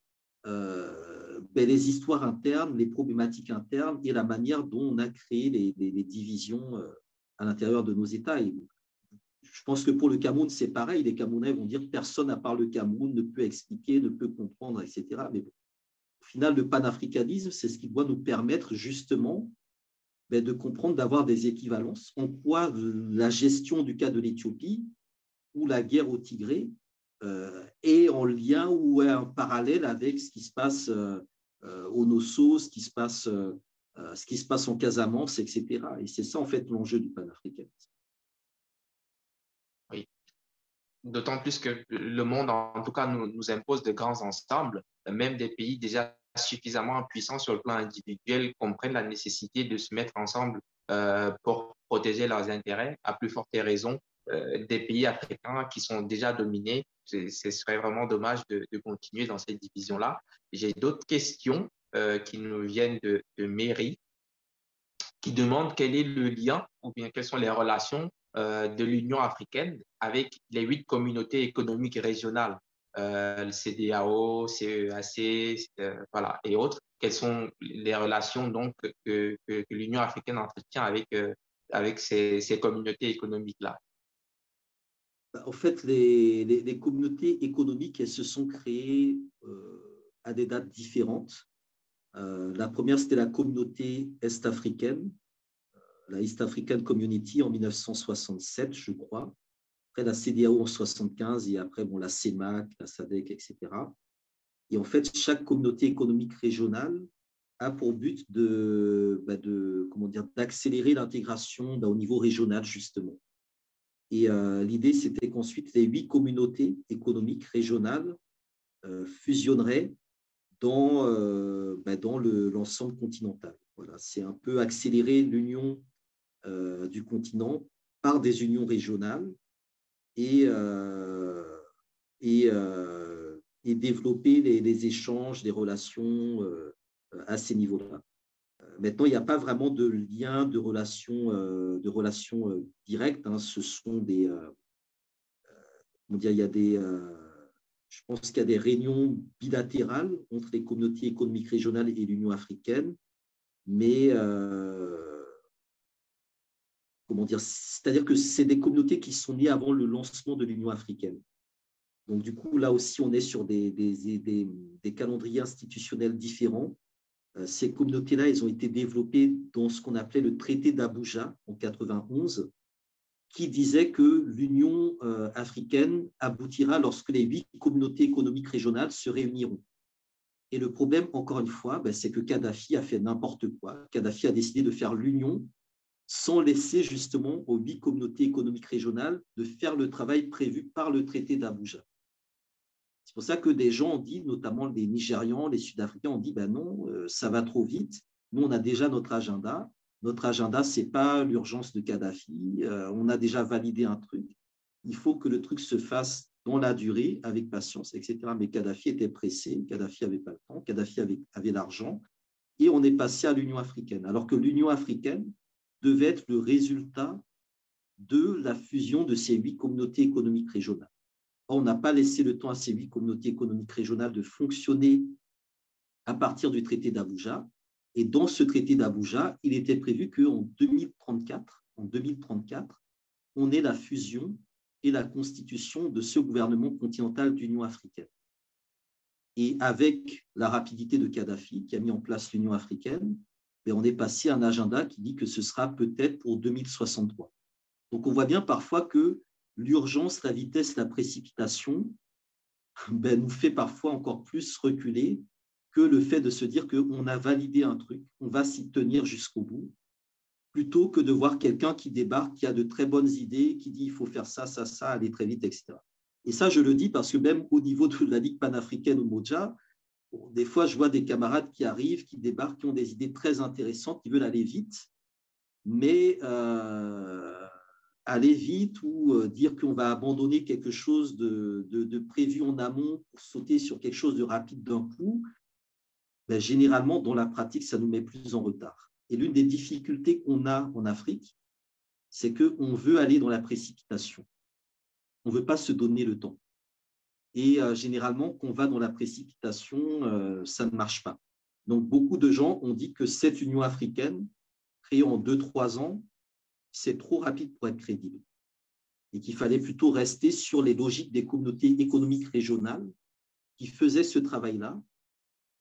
les histoires internes, les problématiques internes et la manière dont on a créé les divisions à l'intérieur de nos États. Et je pense que pour le Cameroun, c'est pareil. Les Camerounais vont dire que personne à part le Cameroun ne peut expliquer, ne peut comprendre, etc. Mais bon, au final, le panafricanisme, c'est ce qui doit nous permettre justement de comprendre, d'avoir des équivalences. En quoi la gestion du cas de l'Éthiopie ou la guerre au Tigré est en lien ou est en parallèle avec ce qui se passe au Nosso, ce qui se passe en Casamance, etc. Et c'est ça, en fait, l'enjeu du panafricanisme. Oui. D'autant plus que le monde, en tout cas, nous impose de grands ensembles. Même des pays déjà suffisamment puissants sur le plan individuel comprennent la nécessité de se mettre ensemble pour protéger leurs intérêts, à plus forte raison des pays africains qui sont déjà dominés. Ce serait vraiment dommage de continuer dans cette division-là. J'ai d'autres questions qui nous viennent de mairie qui demande quel est le lien ou bien quelles sont les relations de l'Union africaine avec les 8 communautés économiques régionales, le CEDEAO, CEAC, voilà, et autres. Quelles sont les relations donc que l'Union africaine entretient avec ces communautés économiques-là? En fait, les communautés économiques, elles se sont créées à des dates différentes. La première, c'était la communauté est-africaine, la East African Community en 1967, je crois. Après, la CEDEAO en 1975 et après, la CEMAC, la SADC, etc. Et en fait, chaque communauté économique régionale a pour but d'accélérer l'intégration au niveau régional, justement. Et l'idée, c'était qu'ensuite, les 8 communautés économiques régionales fusionneraient dans l'ensemble continental. Voilà, c'est un peu accélérer l'union du continent par des unions régionales et développer les échanges, les relations à ces niveaux-là. Maintenant, il n'y a pas vraiment de lien de relations directes. Hein. Ce sont des, il y a des, je pense qu'il y a des réunions bilatérales entre les communautés économiques régionales et l'Union africaine, mais c'est-à-dire que c'est des communautés qui sont nées avant le lancement de l'Union africaine. Donc, du coup, là aussi, on est sur des calendriers institutionnels différents. Ces communautés-là, elles ont été développées dans ce qu'on appelait le traité d'Abuja en 1991, qui disait que l'Union africaine aboutira lorsque les 8 communautés économiques régionales se réuniront. Et le problème, encore une fois, c'est que Kadhafi a fait n'importe quoi. Kadhafi a décidé de faire l'Union sans laisser justement aux 8 communautés économiques régionales de faire le travail prévu par le traité d'Abuja. C'est pour ça que des gens ont dit, notamment les Nigérians, les Sud-Africains, ont dit non, ça va trop vite. Nous, on a déjà notre agenda. Notre agenda, ce n'est pas l'urgence de Kadhafi. On a déjà validé un truc. Il faut que le truc se fasse dans la durée, avec patience, etc. Mais Kadhafi était pressé. Kadhafi n'avait pas le temps. Kadhafi avait l'argent. Et on est passé à l'Union africaine. Alors que l'Union africaine devait être le résultat de la fusion de ces 8 communautés économiques régionales. On n'a pas laissé le temps à ces 8 communautés économiques régionales de fonctionner à partir du traité d'Abuja. Et dans ce traité d'Abuja, il était prévu qu'en 2034, on ait la fusion et la constitution de ce gouvernement continental d'Union africaine. Et avec la rapidité de Kadhafi, qui a mis en place l'Union africaine, on est passé à un agenda qui dit que ce sera peut-être pour 2063. Donc, on voit bien parfois que l'urgence, la vitesse, la précipitation nous fait parfois encore plus reculer que le fait de se dire qu'on a validé un truc, on va s'y tenir jusqu'au bout. plutôt que de voir quelqu'un qui débarque, qui a de très bonnes idées, qui dit il faut faire ça, ça, ça, aller très vite, etc. Et ça, je le dis parce que même au niveau de la Ligue panafricaine ou Moja, des fois, je vois des camarades qui arrivent, qui débarquent, qui ont des idées très intéressantes, qui veulent aller vite, mais aller vite ou dire qu'on va abandonner quelque chose de prévu en amont pour sauter sur quelque chose de rapide d'un coup, ben, généralement, dans la pratique, ça nous met plus en retard. Et l'une des difficultés qu'on a en Afrique, c'est qu'on veut aller dans la précipitation. On ne veut pas se donner le temps. Et généralement, quand on va dans la précipitation, ça ne marche pas. Donc, beaucoup de gens ont dit que cette Union africaine, créée en 2-3 ans, c'est trop rapide pour être crédible. Et qu'il fallait plutôt rester sur les logiques des communautés économiques régionales qui faisaient ce travail-là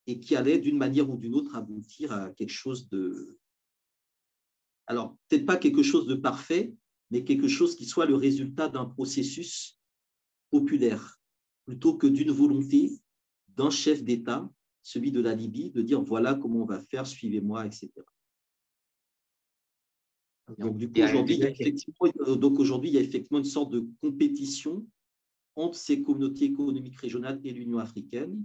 et qui allaient d'une manière ou d'une autre aboutir à quelque chose de… Alors, peut-être pas quelque chose de parfait, mais quelque chose qui soit le résultat d'un processus populaire, plutôt que d'une volonté d'un chef d'État, celui de la Libye, de dire voilà comment on va faire, suivez-moi, etc. Donc, du coup, aujourd'hui, il y a effectivement une sorte de compétition entre ces communautés économiques régionales et l'Union africaine,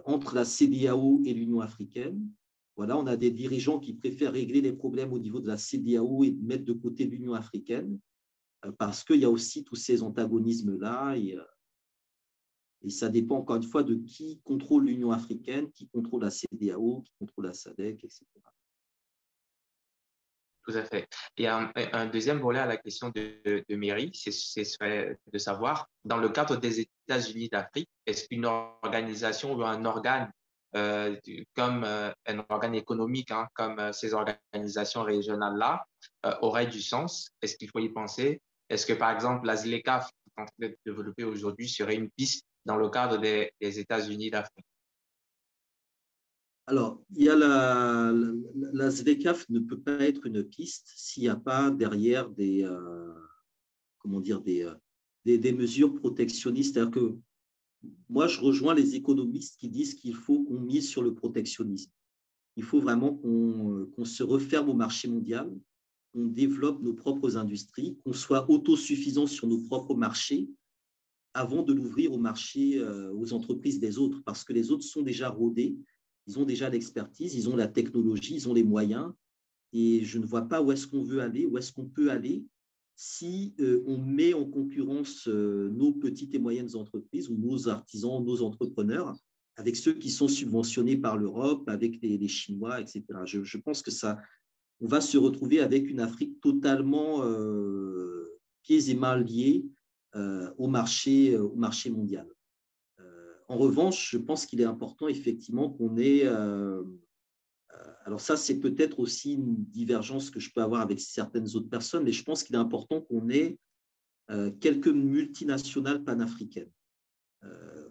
entre la CEDEAO et l'Union africaine. Voilà, on a des dirigeants qui préfèrent régler les problèmes au niveau de la CEDEAO et mettre de côté l'Union africaine, parce qu'il y a aussi tous ces antagonismes-là et ça dépend encore une fois de qui contrôle l'Union africaine, qui contrôle la CEDEAO, qui contrôle la SADC, etc. Tout à fait. Et un deuxième volet à la question de Mairie, c'est de savoir, dans le cadre des États-Unis d'Afrique, est-ce qu'une organisation ou un organe comme un organe économique, hein, comme ces organisations régionales-là, aurait du sens? Est-ce qu'il faut y penser? Est-ce que, par exemple, la ZLECAf, qui est en train de développer aujourd'hui, serait une piste dans le cadre des États-Unis d'Afrique? Alors, il y a la ZLECAf ne peut pas être une piste s'il n'y a pas derrière comment dire, des mesures protectionnistes. C'est-à-dire que moi, je rejoins les économistes qui disent qu'il faut qu'on mise sur le protectionnisme. Il faut vraiment qu'on se referme au marché mondial, qu'on développe nos propres industries, qu'on soit autosuffisant sur nos propres marchés avant de l'ouvrir au marché, aux entreprises des autres, parce que les autres sont déjà rodés, ils ont déjà l'expertise, ils ont la technologie, ils ont les moyens, et je ne vois pas où est-ce qu'on veut aller, où est-ce qu'on peut aller si on met en concurrence nos petites et moyennes entreprises ou nos artisans, nos entrepreneurs, avec ceux qui sont subventionnés par l'Europe, avec les Chinois, etc. Je pense que ça, on va se retrouver avec une Afrique totalement pieds et mains liés au marché mondial. En revanche, je pense qu'il est important effectivement qu'on ait… alors ça, c'est peut-être aussi une divergence que je peux avoir avec certaines autres personnes, mais je pense qu'il est important qu'on ait quelques multinationales panafricaines.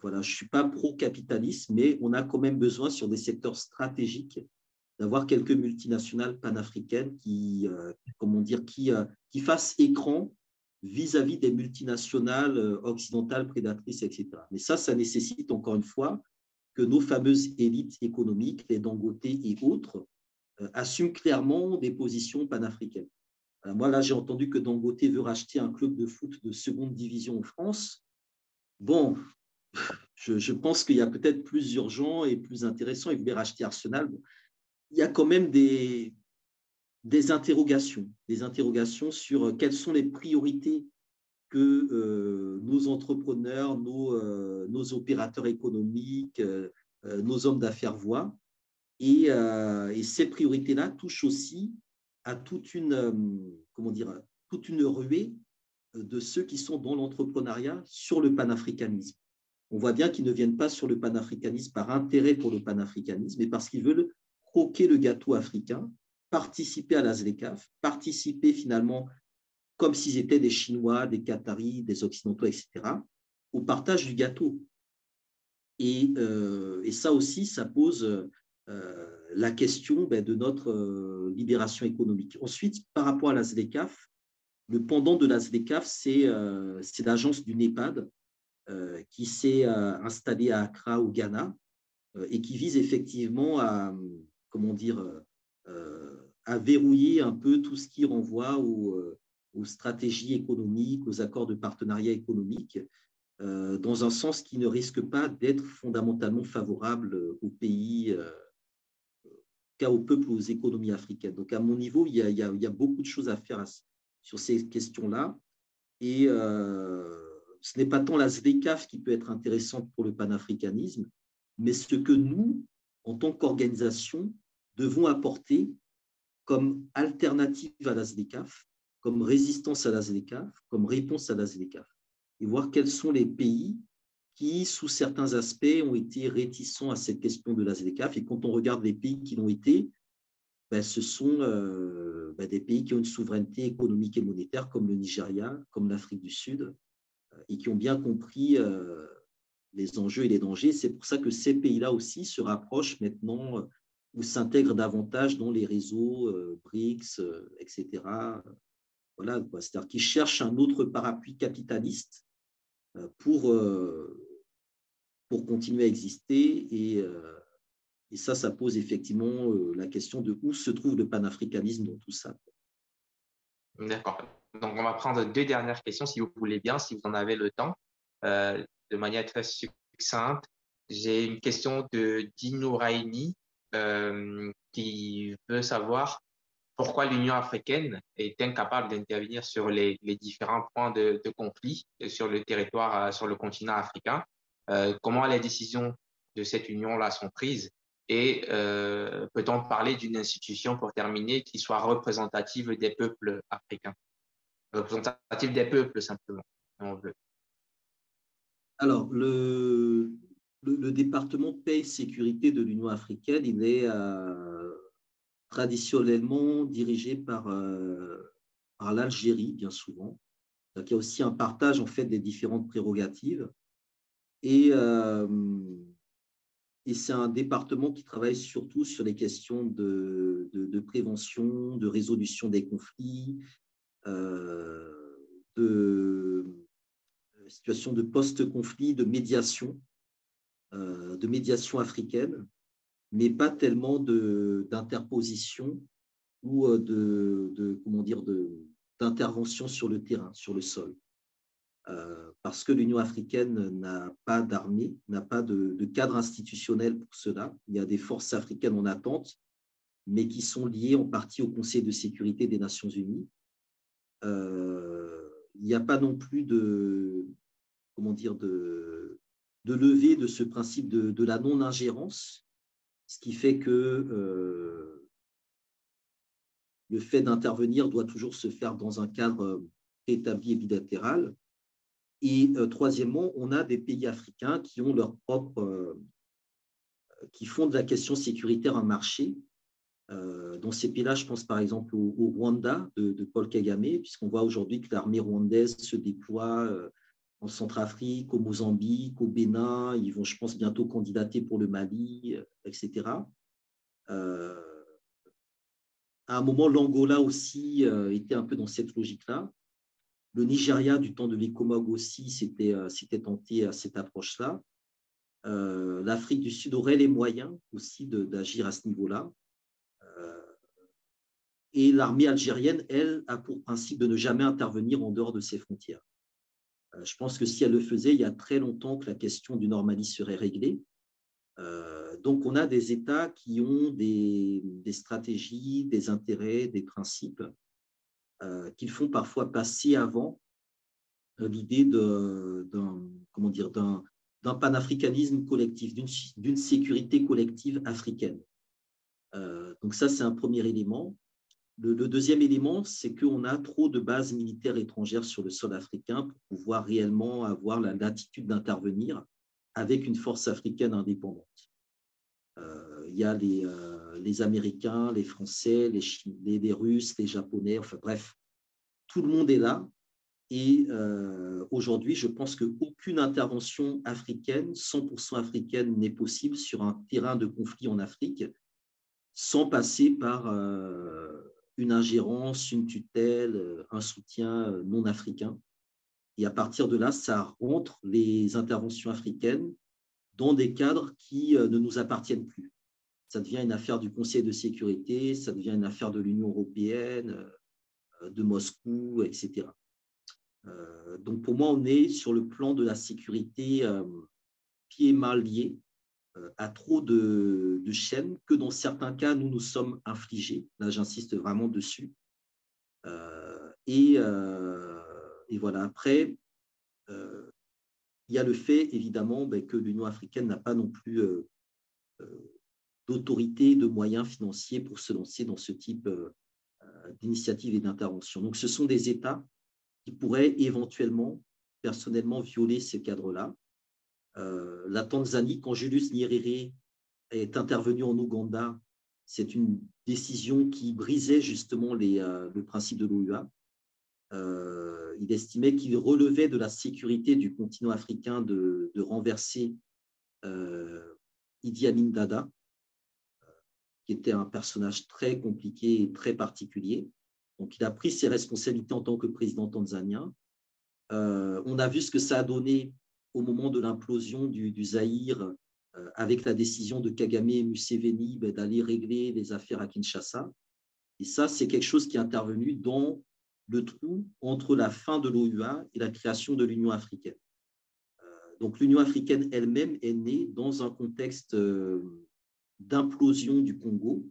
Voilà, je ne suis pas pro-capitaliste, mais on a quand même besoin sur des secteurs stratégiques d'avoir quelques multinationales panafricaines comment dire, qui fassent écran vis-à-vis des multinationales occidentales prédatrices, etc. Mais ça nécessite encore une fois que nos fameuses élites économiques, les Dangote et autres, assument clairement des positions panafricaines. Moi, là, j'ai entendu que Dangote veut racheter un club de foot de seconde division en France. Bon, je pense qu'il y a peut-être plus urgent et plus intéressant. Il voulait racheter Arsenal. Bon, il y a quand même des interrogations sur quelles sont les priorités que nos entrepreneurs, nos opérateurs économiques, nos hommes d'affaires voient. Et ces priorités-là touchent aussi à comment dire, toute une ruée de ceux qui sont dans l'entrepreneuriat sur le panafricanisme. On voit bien qu'ils ne viennent pas sur le panafricanisme par intérêt pour le panafricanisme, mais parce qu'ils veulent croquer le gâteau africain, participer à la ZLECAf, participer finalement, comme s'ils étaient des Chinois, des Qataris, des Occidentaux, etc., au partage du gâteau. Et ça aussi, ça pose la question de notre libération économique. Ensuite, par rapport à la ZLECAf, le pendant de la ZLECAf, c'est l'agence du NEPAD qui s'est installée à Accra, au Ghana, et qui vise effectivement à, comment dire, à verrouiller un peu tout ce qui renvoie aux stratégies économiques, aux accords de partenariat économique, dans un sens qui ne risque pas d'être fondamentalement favorable aux pays, aux peuples, aux économies africaines. Donc, à mon niveau, il y a beaucoup de choses à faire sur ces questions-là. Et ce n'est pas tant la ZLECAf qui peut être intéressante pour le panafricanisme, mais ce que nous, en tant qu'organisation, devons apporter comme alternative à la ZLECAf, comme résistance à la ZLECAf, comme réponse à la ZLECAf, et voir quels sont les pays qui, sous certains aspects, ont été réticents à cette question de la ZLECAf. Et quand on regarde les pays qui l'ont été, ce sont des pays qui ont une souveraineté économique et monétaire, comme le Nigeria, comme l'Afrique du Sud, et qui ont bien compris les enjeux et les dangers. C'est pour ça que ces pays-là aussi se rapprochent maintenant ou s'intègrent davantage dans les réseaux BRICS, etc. Voilà, c'est-à-dire qu'ils cherchent un autre parapluie capitaliste pour continuer à exister. Et ça pose effectivement la question de où se trouve le panafricanisme dans tout ça. D'accord. Donc, on va prendre deux dernières questions, si vous voulez bien, si vous en avez le temps, de manière très succincte. J'ai une question de Dino Raini qui veut savoir pourquoi l'Union africaine est incapable d'intervenir sur les différents points de conflit sur le territoire, sur le continent africain, comment les décisions de cette union-là sont prises et peut-on parler d'une institution, pour terminer, qui soit représentative des peuples africains, représentative des peuples simplement, si on veut. Alors, le département paix et sécurité de l'Union africaine, il est traditionnellement dirigé par l'Algérie, bien souvent. Donc, il y a aussi un partage en fait des différentes prérogatives. Et c'est un département qui travaille surtout sur les questions de prévention, de résolution des conflits, de situation de post-conflit, de médiation africaine, mais pas tellement d'interposition ou d'intervention sur le terrain, sur le sol. Parce que l'Union africaine n'a pas d'armée, n'a pas de cadre institutionnel pour cela. Il y a des forces africaines en attente, mais qui sont liées en partie au Conseil de sécurité des Nations unies. Il n'y a pas non plus de levée de ce principe de la non-ingérence, ce qui fait que le fait d'intervenir doit toujours se faire dans un cadre établi et bilatéral. Et troisièmement, on a des pays africains qui ont leur propre, qui font de la question sécuritaire un marché. Dans ces pays-là, je pense par exemple au Rwanda de Paul Kagame, puisqu'on voit aujourd'hui que l'armée rwandaise se déploie en Centrafrique, au Mozambique, au Bénin. Ils vont, je pense, bientôt candidater pour le Mali, etc. À un moment, l'Angola aussi était un peu dans cette logique-là. Le Nigeria, du temps de l'Ecomog aussi, s'était tenté à cette approche-là. L'Afrique du Sud aurait les moyens aussi d'agir à ce niveau-là. Et l'armée algérienne, elle, a pour principe de ne jamais intervenir en dehors de ses frontières. Je pense que si elle le faisait, il y a très longtemps que la question du Mali serait réglée. Donc, on a des États qui ont des stratégies, des intérêts, des principes qu'ils font parfois passer avant l'idée d'un panafricanisme collectif, d'une sécurité collective africaine. Donc ça, c'est un premier élément. Le deuxième élément, c'est qu'on a trop de bases militaires étrangères sur le sol africain pour pouvoir réellement avoir la latitude d'intervenir avec une force africaine indépendante. Il y a les Américains, les Français, les Russes, les Japonais, enfin bref, tout le monde est là. Et aujourd'hui, je pense qu'aucune intervention africaine, 100% africaine, n'est possible sur un terrain de conflit en Afrique sans passer par une ingérence, une tutelle, un soutien non africain. Et à partir de là, ça rentre les interventions africaines dans des cadres qui ne nous appartiennent plus. ça devient une affaire du Conseil de sécurité, ça devient une affaire de l'Union européenne, de Moscou, etc. Donc, pour moi, on est sur le plan de la sécurité pieds et mains liés à trop de chaînes que dans certains cas, nous nous sommes infligés. Là, j'insiste vraiment dessus. Et voilà, après, il y a le fait, évidemment, que l'Union africaine n'a pas non plus d'autorité, de moyens financiers pour se lancer dans ce type d'initiative et d'intervention. Donc, ce sont des États qui pourraient éventuellement, personnellement, violer ces cadres-là. La Tanzanie, quand Julius Nyerere est intervenu en Ouganda, c'est une décision qui brisait justement le principe de l'OUA. Il estimait qu'il relevait de la sécurité du continent africain de renverser Idi Amin Dada, qui était un personnage très compliqué et très particulier. Donc, il a pris ses responsabilités en tant que président tanzanien. On a vu ce que ça a donné au moment de l'implosion du Zaïre, avec la décision de Kagame et Museveni d'aller régler les affaires à Kinshasa. Et ça, c'est quelque chose qui est intervenu dans le trou entre la fin de l'OUA et la création de l'Union africaine. Donc, l'Union africaine elle-même est née dans un contexte d'implosion du Congo.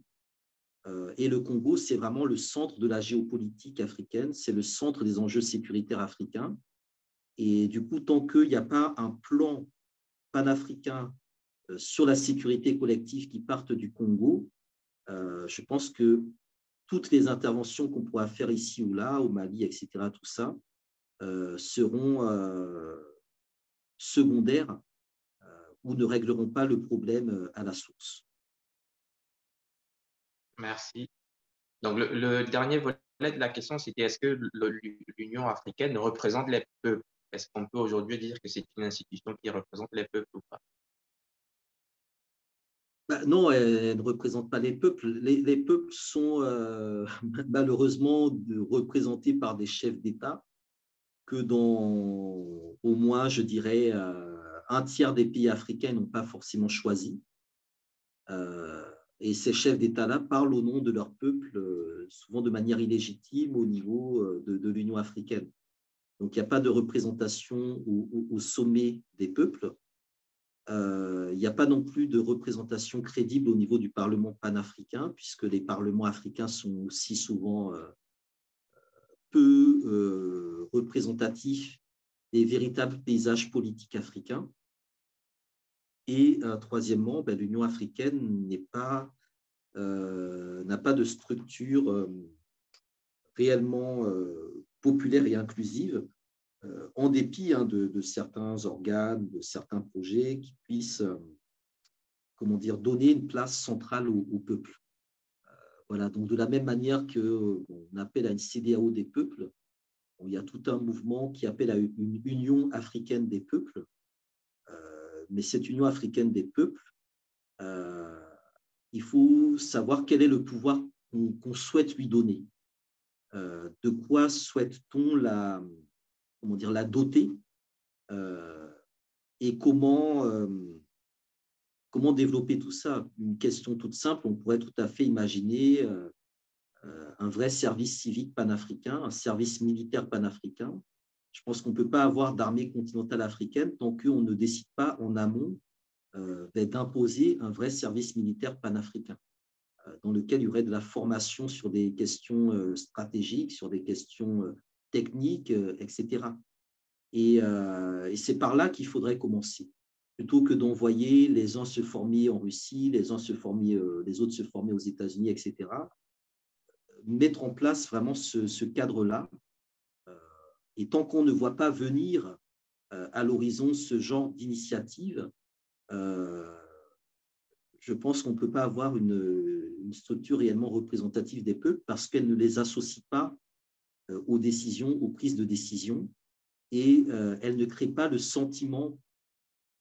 Et le Congo, c'est vraiment le centre de la géopolitique africaine, c'est le centre des enjeux sécuritaires africains. Et du coup, tant qu'il n'y a pas un plan panafricain sur la sécurité collective qui parte du Congo, je pense que toutes les interventions qu'on pourra faire ici ou là, au Mali, etc., tout ça, seront secondaires ou ne régleront pas le problème à la source. Merci. Donc, le dernier volet de la question, c'était est-ce que l'Union africaine représente les peuples? Est-ce qu'on peut aujourd'hui dire que c'est une institution qui représente les peuples ou pas? Non, elle ne représente pas les peuples. Les peuples sont malheureusement représentés par des chefs d'État que dans au moins, je dirais, un tiers des pays africains n'ont pas forcément choisi. Et ces chefs d'État-là parlent au nom de leur peuple, souvent de manière illégitime au niveau de l'Union africaine. Donc, il n'y a pas de représentation au sommet des peuples. Il n'y a pas non plus de représentation crédible au niveau du Parlement panafricain, puisque les parlements africains sont aussi souvent peu représentatifs des véritables paysages politiques africains. Et troisièmement, l'Union africaine n'a pas de structure réellement populaire et inclusive, en dépit de certains organes, de certains projets qui puissent donner une place centrale au peuple. Voilà, donc de la même manière qu'on appelle à une CEDEAO des peuples, il y a tout un mouvement qui appelle à une Union africaine des peuples, mais cette Union africaine des peuples, il faut savoir quel est le pouvoir qu'on souhaite lui donner. De quoi souhaite-t-on la doter et comment développer tout ça? Une question toute simple, on pourrait tout à fait imaginer un vrai service civique panafricain, un service militaire panafricain. Je pense qu'on ne peut pas avoir d'armée continentale africaine tant qu'on ne décide pas en amont d'imposer un vrai service militaire panafricain, dans lequel il y aurait de la formation sur des questions stratégiques, sur des questions techniques, etc. Et c'est par là qu'il faudrait commencer. Plutôt que d'envoyer les uns se former en Russie, les autres se former aux États-Unis, etc., mettre en place vraiment ce cadre-là. Et tant qu'on ne voit pas venir à l'horizon ce genre d'initiative, je pense qu'on ne peut pas avoir une structure réellement représentative des peuples parce qu'elle ne les associe pas aux décisions, aux prises de décision, et elle ne crée pas le sentiment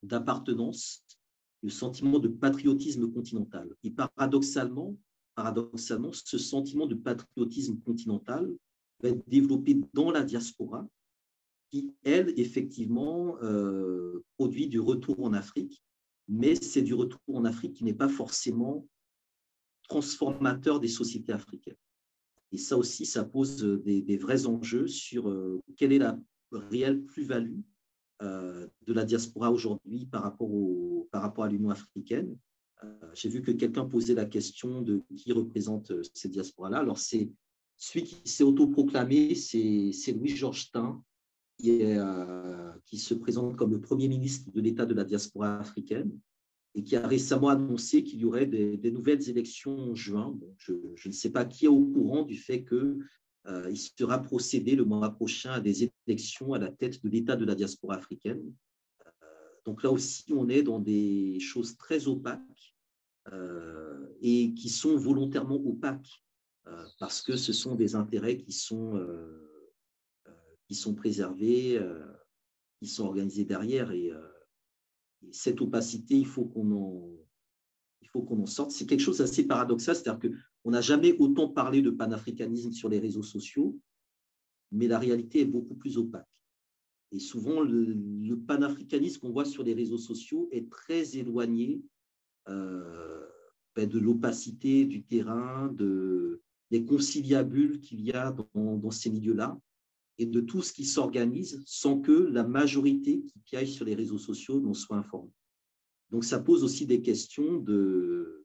d'appartenance, le sentiment de patriotisme continental. Et paradoxalement, ce sentiment de patriotisme continental va être développé dans la diaspora, qui, elle, effectivement, produit du retour en Afrique, mais c'est du retour en Afrique qui n'est pas forcément transformateur des sociétés africaines. Et ça aussi, ça pose des vrais enjeux sur quelle est la réelle plus-value de la diaspora aujourd'hui par rapport à l'Union africaine. J'ai vu que quelqu'un posait la question de qui représente ces diasporas-là. Alors, celui qui s'est autoproclamé, c'est Louis-Georges Tin, qui se présente comme le Premier ministre de l'État de la diaspora africaine et qui a récemment annoncé qu'il y aurait des nouvelles élections en juin. Bon, je ne sais pas qui est au courant du fait qu'il sera procédé le mois prochain à des élections à la tête de l'État de la diaspora africaine. Donc là aussi, on est dans des choses très opaques et qui sont volontairement opaques parce que ce sont des intérêts qui sont préservés, qui sont organisés derrière. Et cette opacité, il faut qu'on en sorte. C'est quelque chose d'assez paradoxal, c'est-à-dire qu'on n'a jamais autant parlé de panafricanisme sur les réseaux sociaux, mais la réalité est beaucoup plus opaque. Et souvent, le panafricanisme qu'on voit sur les réseaux sociaux est très éloigné de l'opacité du terrain, des conciliabules qu'il y a dans ces milieux-là, et de tout ce qui s'organise sans que la majorité qui piaille sur les réseaux sociaux n'en soit informée. Donc, ça pose aussi des questions de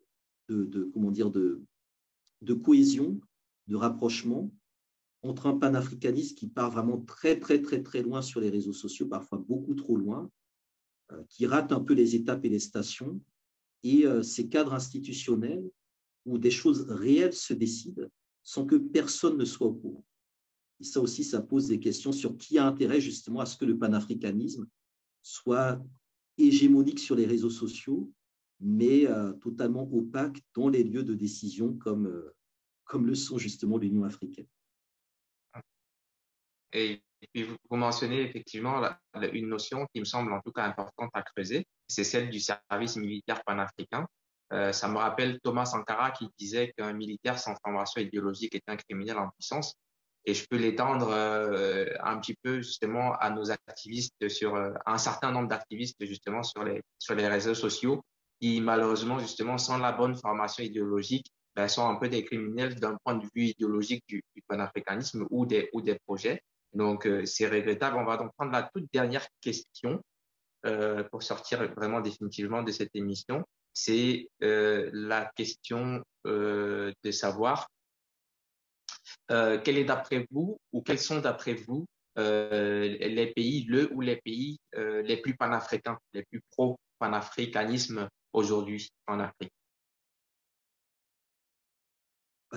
cohésion, de rapprochement entre un panafricanisme qui part vraiment très, très, très, très loin sur les réseaux sociaux, parfois beaucoup trop loin, qui rate un peu les étapes et les stations, et ces cadres institutionnels où des choses réelles se décident sans que personne ne soit au courant. Et ça aussi, ça pose des questions sur qui a intérêt justement à ce que le panafricanisme soit hégémonique sur les réseaux sociaux, mais totalement opaque dans les lieux de décision comme le sont justement l'Union africaine. Et puis, vous mentionnez effectivement une notion qui me semble en tout cas importante à creuser, c'est celle du service militaire panafricain. Ça me rappelle Thomas Sankara qui disait qu'un militaire sans formation idéologique est un criminel en puissance. Et je peux l'étendre un petit peu justement à nos activistes, un certain nombre d'activistes justement sur les réseaux sociaux qui malheureusement justement sans la bonne formation idéologique sont un peu des criminels d'un point de vue idéologique du panafricanisme ou des projets. Donc c'est regrettable. On va donc prendre la toute dernière question pour sortir vraiment définitivement de cette émission. C'est la question de savoir quel est d'après vous ou quels sont d'après vous les pays, les pays les plus panafricains, les plus pro-panafricanisme aujourd'hui en Afrique?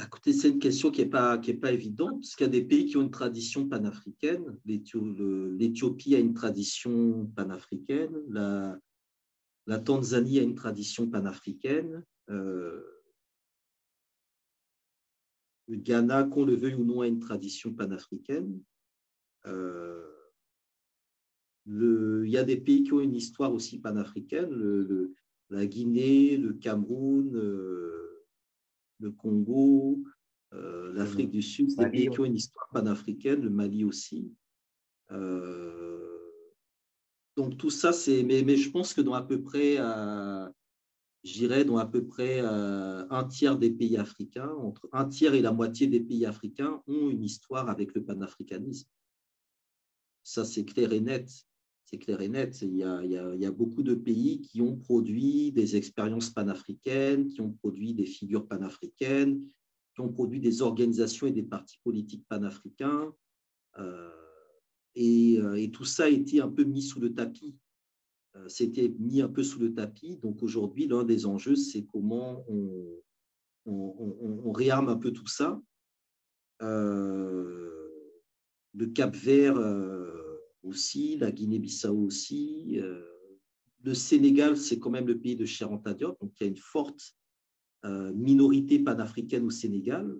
Écoutez, c'est une question qui n'est pas évidente, parce qu'il y a des pays qui ont une tradition panafricaine. L'Éthiopie a une tradition panafricaine, la Tanzanie a une tradition panafricaine, le Ghana, qu'on le veuille ou non, a une tradition panafricaine. Il y a des pays qui ont une histoire aussi panafricaine, la Guinée, le Cameroun, le Congo, l'Afrique du Sud, c'est des pays qui ont une histoire panafricaine, le Mali aussi. Donc tout ça, mais je pense que dans à peu près, un tiers des pays africains, entre un tiers et la moitié des pays africains ont une histoire avec le panafricanisme. Ça, c'est clair et net. C'est clair et net. Il y a beaucoup de pays qui ont produit des expériences panafricaines, qui ont produit des figures panafricaines, qui ont produit des organisations et des partis politiques panafricains. Et tout ça a été un peu mis sous le tapis. C'était mis un peu sous le tapis. Donc aujourd'hui, l'un des enjeux, c'est comment on réarme un peu tout ça. Le Cap-Vert aussi, la Guinée-Bissau aussi. Le Sénégal, c'est quand même le pays de Cheikh Anta Diop, donc il y a une forte minorité panafricaine au Sénégal,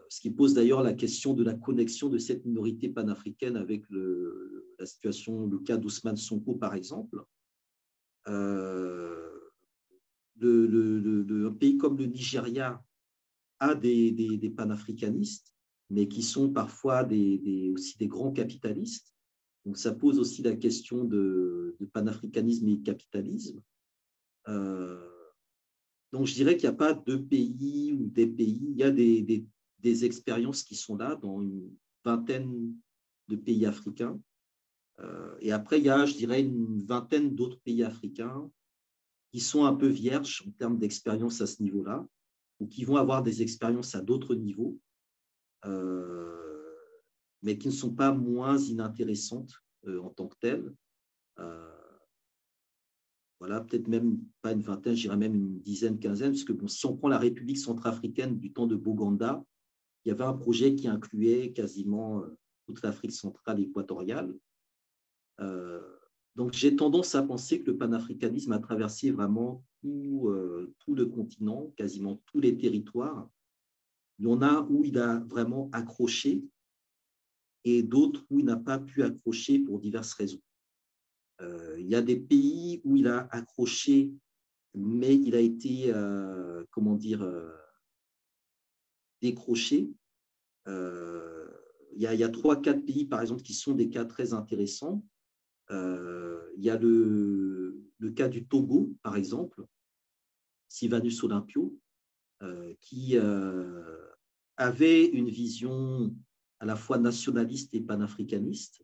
ce qui pose d'ailleurs la question de la connexion de cette minorité panafricaine avec la situation, le cas d'Ousmane Sonko par exemple. Un pays comme le Nigeria a des panafricanistes, mais qui sont parfois aussi des grands capitalistes. Donc, ça pose aussi la question de panafricanisme et capitalisme. Donc, je dirais qu'il n'y a pas deux pays ou des pays. Il y a des expériences qui sont là dans une vingtaine de pays africains. Et après, il y a, je dirais, une vingtaine d'autres pays africains qui sont un peu vierges en termes d'expérience à ce niveau-là, ou qui vont avoir des expériences à d'autres niveaux, mais qui ne sont pas moins inintéressantes en tant que telles. Voilà, peut-être même pas une vingtaine, je dirais même une dizaine, quinzaine, parce que bon, si on prend la République centrafricaine du temps de Boganda, il y avait un projet qui incluait quasiment toute l'Afrique centrale et équatoriale. Donc, j'ai tendance à penser que le panafricanisme a traversé vraiment tout le continent, quasiment tous les territoires. Il y en a où il a vraiment accroché et d'autres où il n'a pas pu accrocher pour diverses raisons. Il y a des pays où il a accroché, mais il a été, comment dire, décroché. Il y a 3-4 pays, par exemple, qui sont des cas très intéressants. Il y a le cas du Togo, par exemple, Sylvanus Olympio, qui avait une vision à la fois nationaliste et panafricaniste,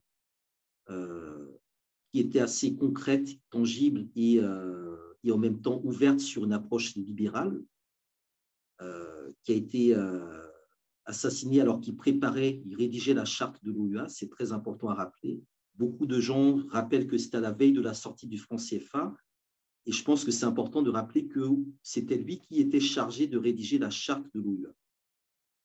qui était assez concrète, tangible et en même temps ouverte sur une approche libérale, qui a été assassiné alors qu'il préparait, il rédigeait la charte de l'OUA, c'est très important à rappeler. Beaucoup de gens rappellent que c'était à la veille de la sortie du franc CFA, et je pense que c'est important de rappeler que c'était lui qui était chargé de rédiger la charte de l'OUA.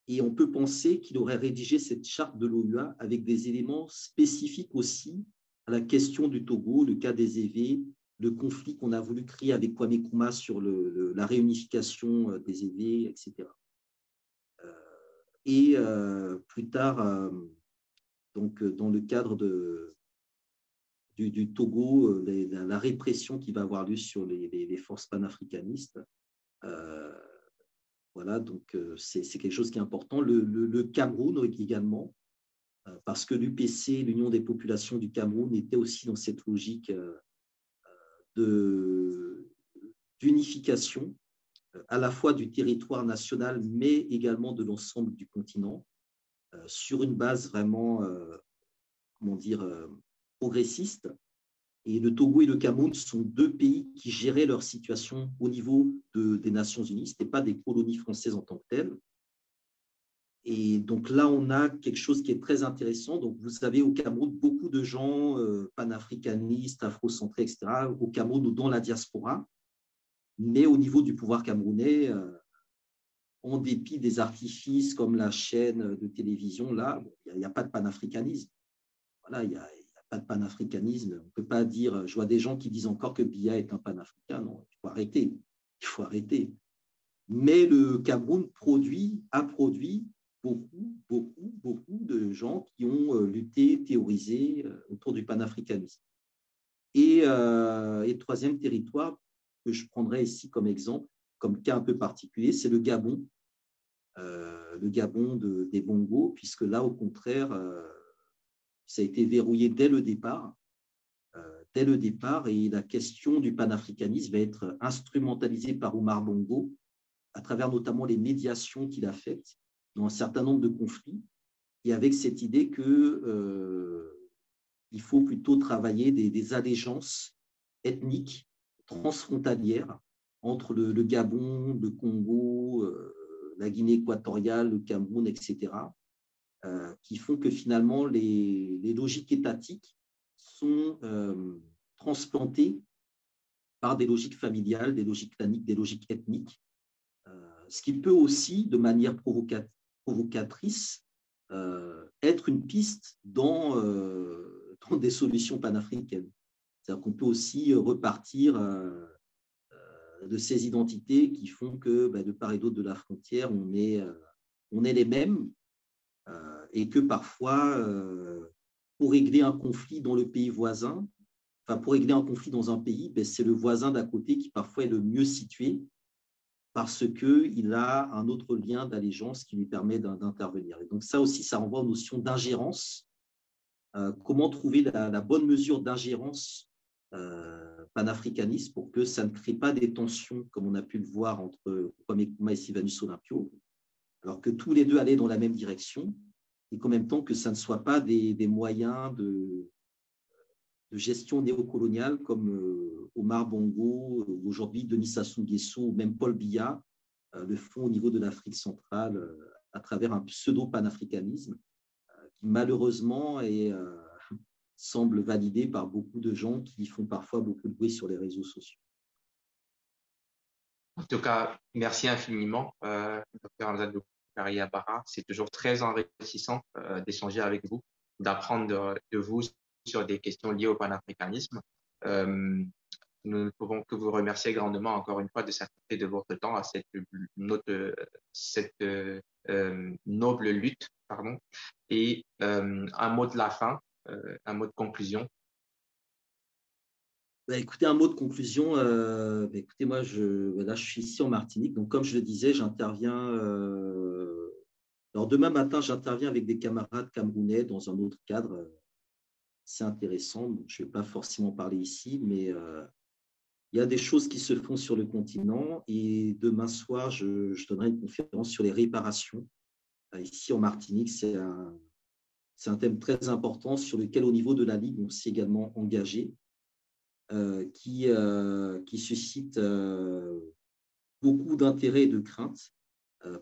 Et on peut penser qu'il aurait rédigé cette charte de l'OUA avec des éléments spécifiques aussi à la question du Togo, le cas des Évés, le conflit qu'on a voulu créer avec Kwame Nkrumah sur la réunification des Évés, etc. Et plus tard, donc, dans le cadre du Togo, la répression qui va avoir lieu sur les forces panafricanistes. Voilà, donc c'est quelque chose qui est important. Le Cameroun également, parce que l'UPC, l'Union des populations du Cameroun, était aussi dans cette logique d'unification, à la fois du territoire national, mais également de l'ensemble du continent, sur une base vraiment, comment dire, progressiste. Et le Togo et le Cameroun sont deux pays qui géraient leur situation au niveau des Nations Unies. Ce n'étaient pas des colonies françaises en tant que telles. Et donc là, on a quelque chose qui est très intéressant. Donc, vous avez au Cameroun beaucoup de gens panafricanistes, afrocentrés, etc., au Cameroun ou dans la diaspora. Mais au niveau du pouvoir camerounais, en dépit des artifices comme la chaîne de télévision, là, il n'y a pas de panafricanisme. Voilà, il n'y a pas de panafricanisme. On ne peut pas dire, je vois des gens qui disent encore que Biya est un panafricain. Non, il faut arrêter. Il faut arrêter. Mais le Cameroun a produit beaucoup de gens qui ont lutté, théorisé autour du panafricanisme. Et troisième territoire que je prendrais ici comme exemple, comme cas un peu particulier, c'est le Gabon des Bongos, puisque là, au contraire, ça a été verrouillé dès le départ. Et la question du panafricanisme va être instrumentalisée par Omar Bongo, à travers notamment les médiations qu'il a faites dans un certain nombre de conflits, et avec cette idée que il faut plutôt travailler des allégeances ethniques transfrontalières entre le Gabon, le Congo, la Guinée équatoriale, le Cameroun, etc., qui font que finalement les logiques étatiques sont transplantées par des logiques familiales, des logiques claniques, des logiques ethniques, ce qui peut aussi, de manière provocatrice, être une piste dans des solutions panafricaines. C'est-à-dire qu'on peut aussi repartir de ces identités qui font que, de part et d'autre de la frontière, on est les mêmes, et que parfois, pour régler un conflit dans le pays voisin, pour régler un conflit dans un pays, c'est le voisin d'à côté qui parfois est le mieux situé parce qu'il a un autre lien d'allégeance qui lui permet d'intervenir. Et donc ça aussi, ça renvoie aux notions d'ingérence. Comment trouver la bonne mesure d'ingérence panafricanistes pour que ça ne crée pas des tensions, comme on a pu le voir entre Kwame Nkrumah et Sylvanus Olympio, alors que tous les deux allaient dans la même direction, et qu'en même temps que ça ne soit pas des moyens de gestion néocoloniale comme Omar Bongo, aujourd'hui Denis Sassou Nguesso ou même Paul Biya le font au niveau de l'Afrique centrale à travers un pseudo-panafricanisme qui malheureusement semble validé par beaucoup de gens qui font parfois beaucoup de bruit sur les réseaux sociaux. En tout cas, merci infiniment, Dr. Hamza Barra. C'est toujours très enrichissant d'échanger avec vous, d'apprendre de vous sur des questions liées au panafricanisme. Nous ne pouvons que vous remercier grandement encore une fois de s'accorder de votre temps à cette noble lutte. Pardon. Et un mot de la fin, un mot de conclusion. Écoutez, un mot de conclusion. Écoutez, moi, là, je suis ici en Martinique. Donc, comme je le disais, j'interviens. Alors, demain matin, j'interviens avec des camarades camerounais dans un autre cadre. C'est intéressant. Donc, je ne vais pas forcément parler ici, mais il y a des choses qui se font sur le continent. Et demain soir, je donnerai une conférence sur les réparations. Ici, en Martinique, c'est un thème très important sur lequel, au niveau de la Ligue, on s'est également engagé. Qui suscite beaucoup d'intérêt et de crainte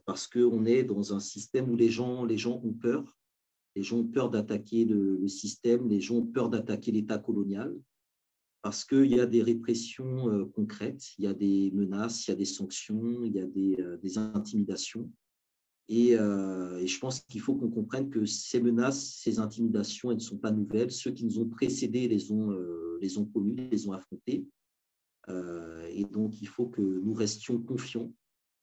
parce qu'on est dans un système où les gens ont peur. Les gens ont peur d'attaquer le système, les gens ont peur d'attaquer l'État colonial parce qu'il y a des répressions concrètes, il y a des menaces, il y a des sanctions, il y a des intimidations. Et je pense qu'il faut qu'on comprenne que ces menaces, ces intimidations, elles ne sont pas nouvelles. Ceux qui nous ont précédés les ont connues, les ont affrontées. Et donc, il faut que nous restions confiants.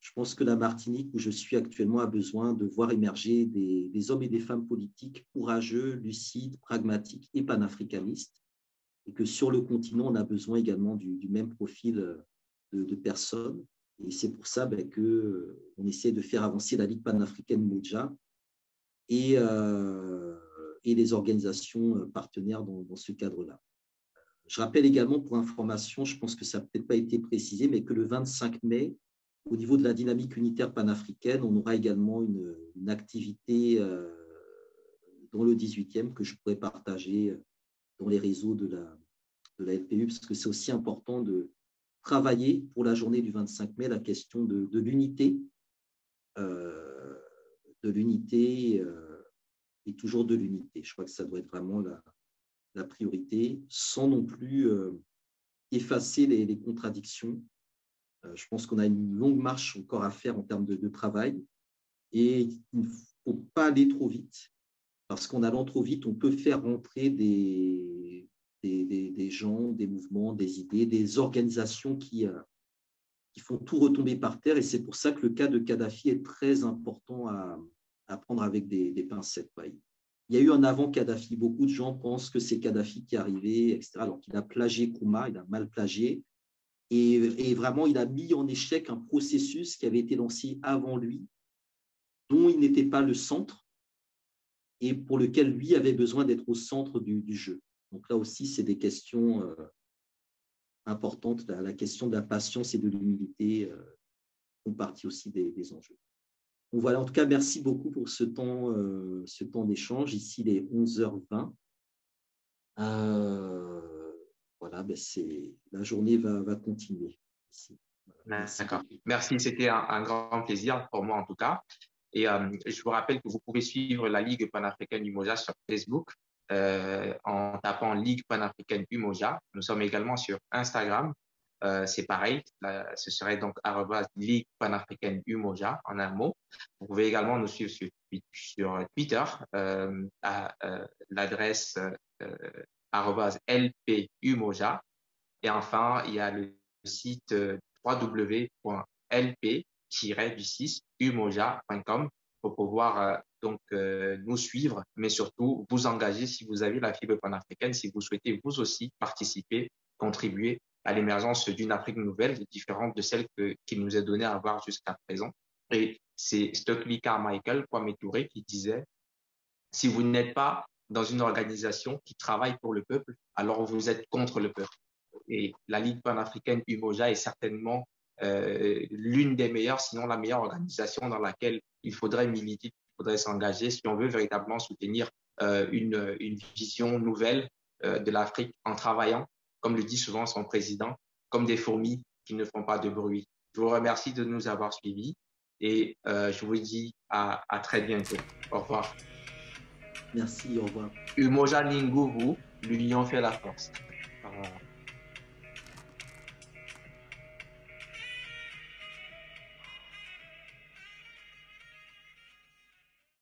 Je pense que la Martinique, où je suis actuellement, a besoin de voir émerger des hommes et des femmes politiques courageux, lucides, pragmatiques et panafricanistes. Et que sur le continent, on a besoin également du même profil de personnes. Et c'est pour ça qu'on essaie de faire avancer la Ligue panafricaine Moudja et les organisations partenaires dans ce cadre-là. Je rappelle également, pour information, je pense que ça n'a peut-être pas été précisé, mais que le 25 mai, au niveau de la dynamique unitaire panafricaine, on aura également une activité dans le 18e que je pourrais partager dans les réseaux de la LPU, parce que c'est aussi important de travailler pour la journée du 25 mai la question de l'unité, et toujours de l'unité. Je crois que ça doit être vraiment la priorité, sans non plus effacer les contradictions. Je pense qu'on a une longue marche encore à faire en termes de travail et il ne faut pas aller trop vite, parce qu'en allant trop vite, on peut faire rentrer des gens, des mouvements, des idées, des organisations qui font tout retomber par terre. Et c'est pour ça que le cas de Kadhafi est très important à prendre avec des pincettes. Il y a eu un avant Kadhafi. Beaucoup de gens pensent que c'est Kadhafi qui est arrivé, etc. Alors qu'il a plagié Nkrumah, il a mal plagié. Et vraiment, il a mis en échec un processus qui avait été lancé avant lui, dont il n'était pas le centre et pour lequel lui avait besoin d'être au centre du jeu. Donc là aussi, c'est des questions importantes. La question de la patience et de l'humilité font partie aussi des enjeux. Donc voilà, en tout cas, merci beaucoup pour ce temps d'échange. Ici, il est 11h20. Voilà, la journée va continuer. D'accord. Merci, c'était un grand plaisir pour moi en tout cas. Et je vous rappelle que vous pouvez suivre la Ligue panafricaine Umoja sur Facebook en tapant Ligue panafricaine Umoja. Nous sommes également sur Instagram. C'est pareil, ce serait donc Ligue panafricaine Umoja en un mot. Vous pouvez également nous suivre sur Twitter à l'adresse LP Umoja. Et enfin, il y a le site www.lp-umoja.com pour pouvoir nous suivre, mais surtout vous engager si vous avez la fibre panafricaine, si vous souhaitez vous aussi participer, contribuer à l'émergence d'une Afrique nouvelle, différente de celle qui nous est donnée à voir jusqu'à présent. Et c'est Stokely Carmichael, Kwame Touré, qui disait, si vous n'êtes pas dans une organisation qui travaille pour le peuple, alors vous êtes contre le peuple. et la Ligue panafricaine UMOJA est certainement l'une des meilleures, sinon la meilleure organisation dans laquelle il faudrait militer, il faudrait s'engager si on veut véritablement soutenir une vision nouvelle de l'Afrique en travaillant, comme le dit souvent son président, comme des fourmis qui ne font pas de bruit. Je vous remercie de nous avoir suivis et je vous dis à très bientôt. Au revoir. Merci, au revoir. Umoja Ninguvu, l'union fait la force.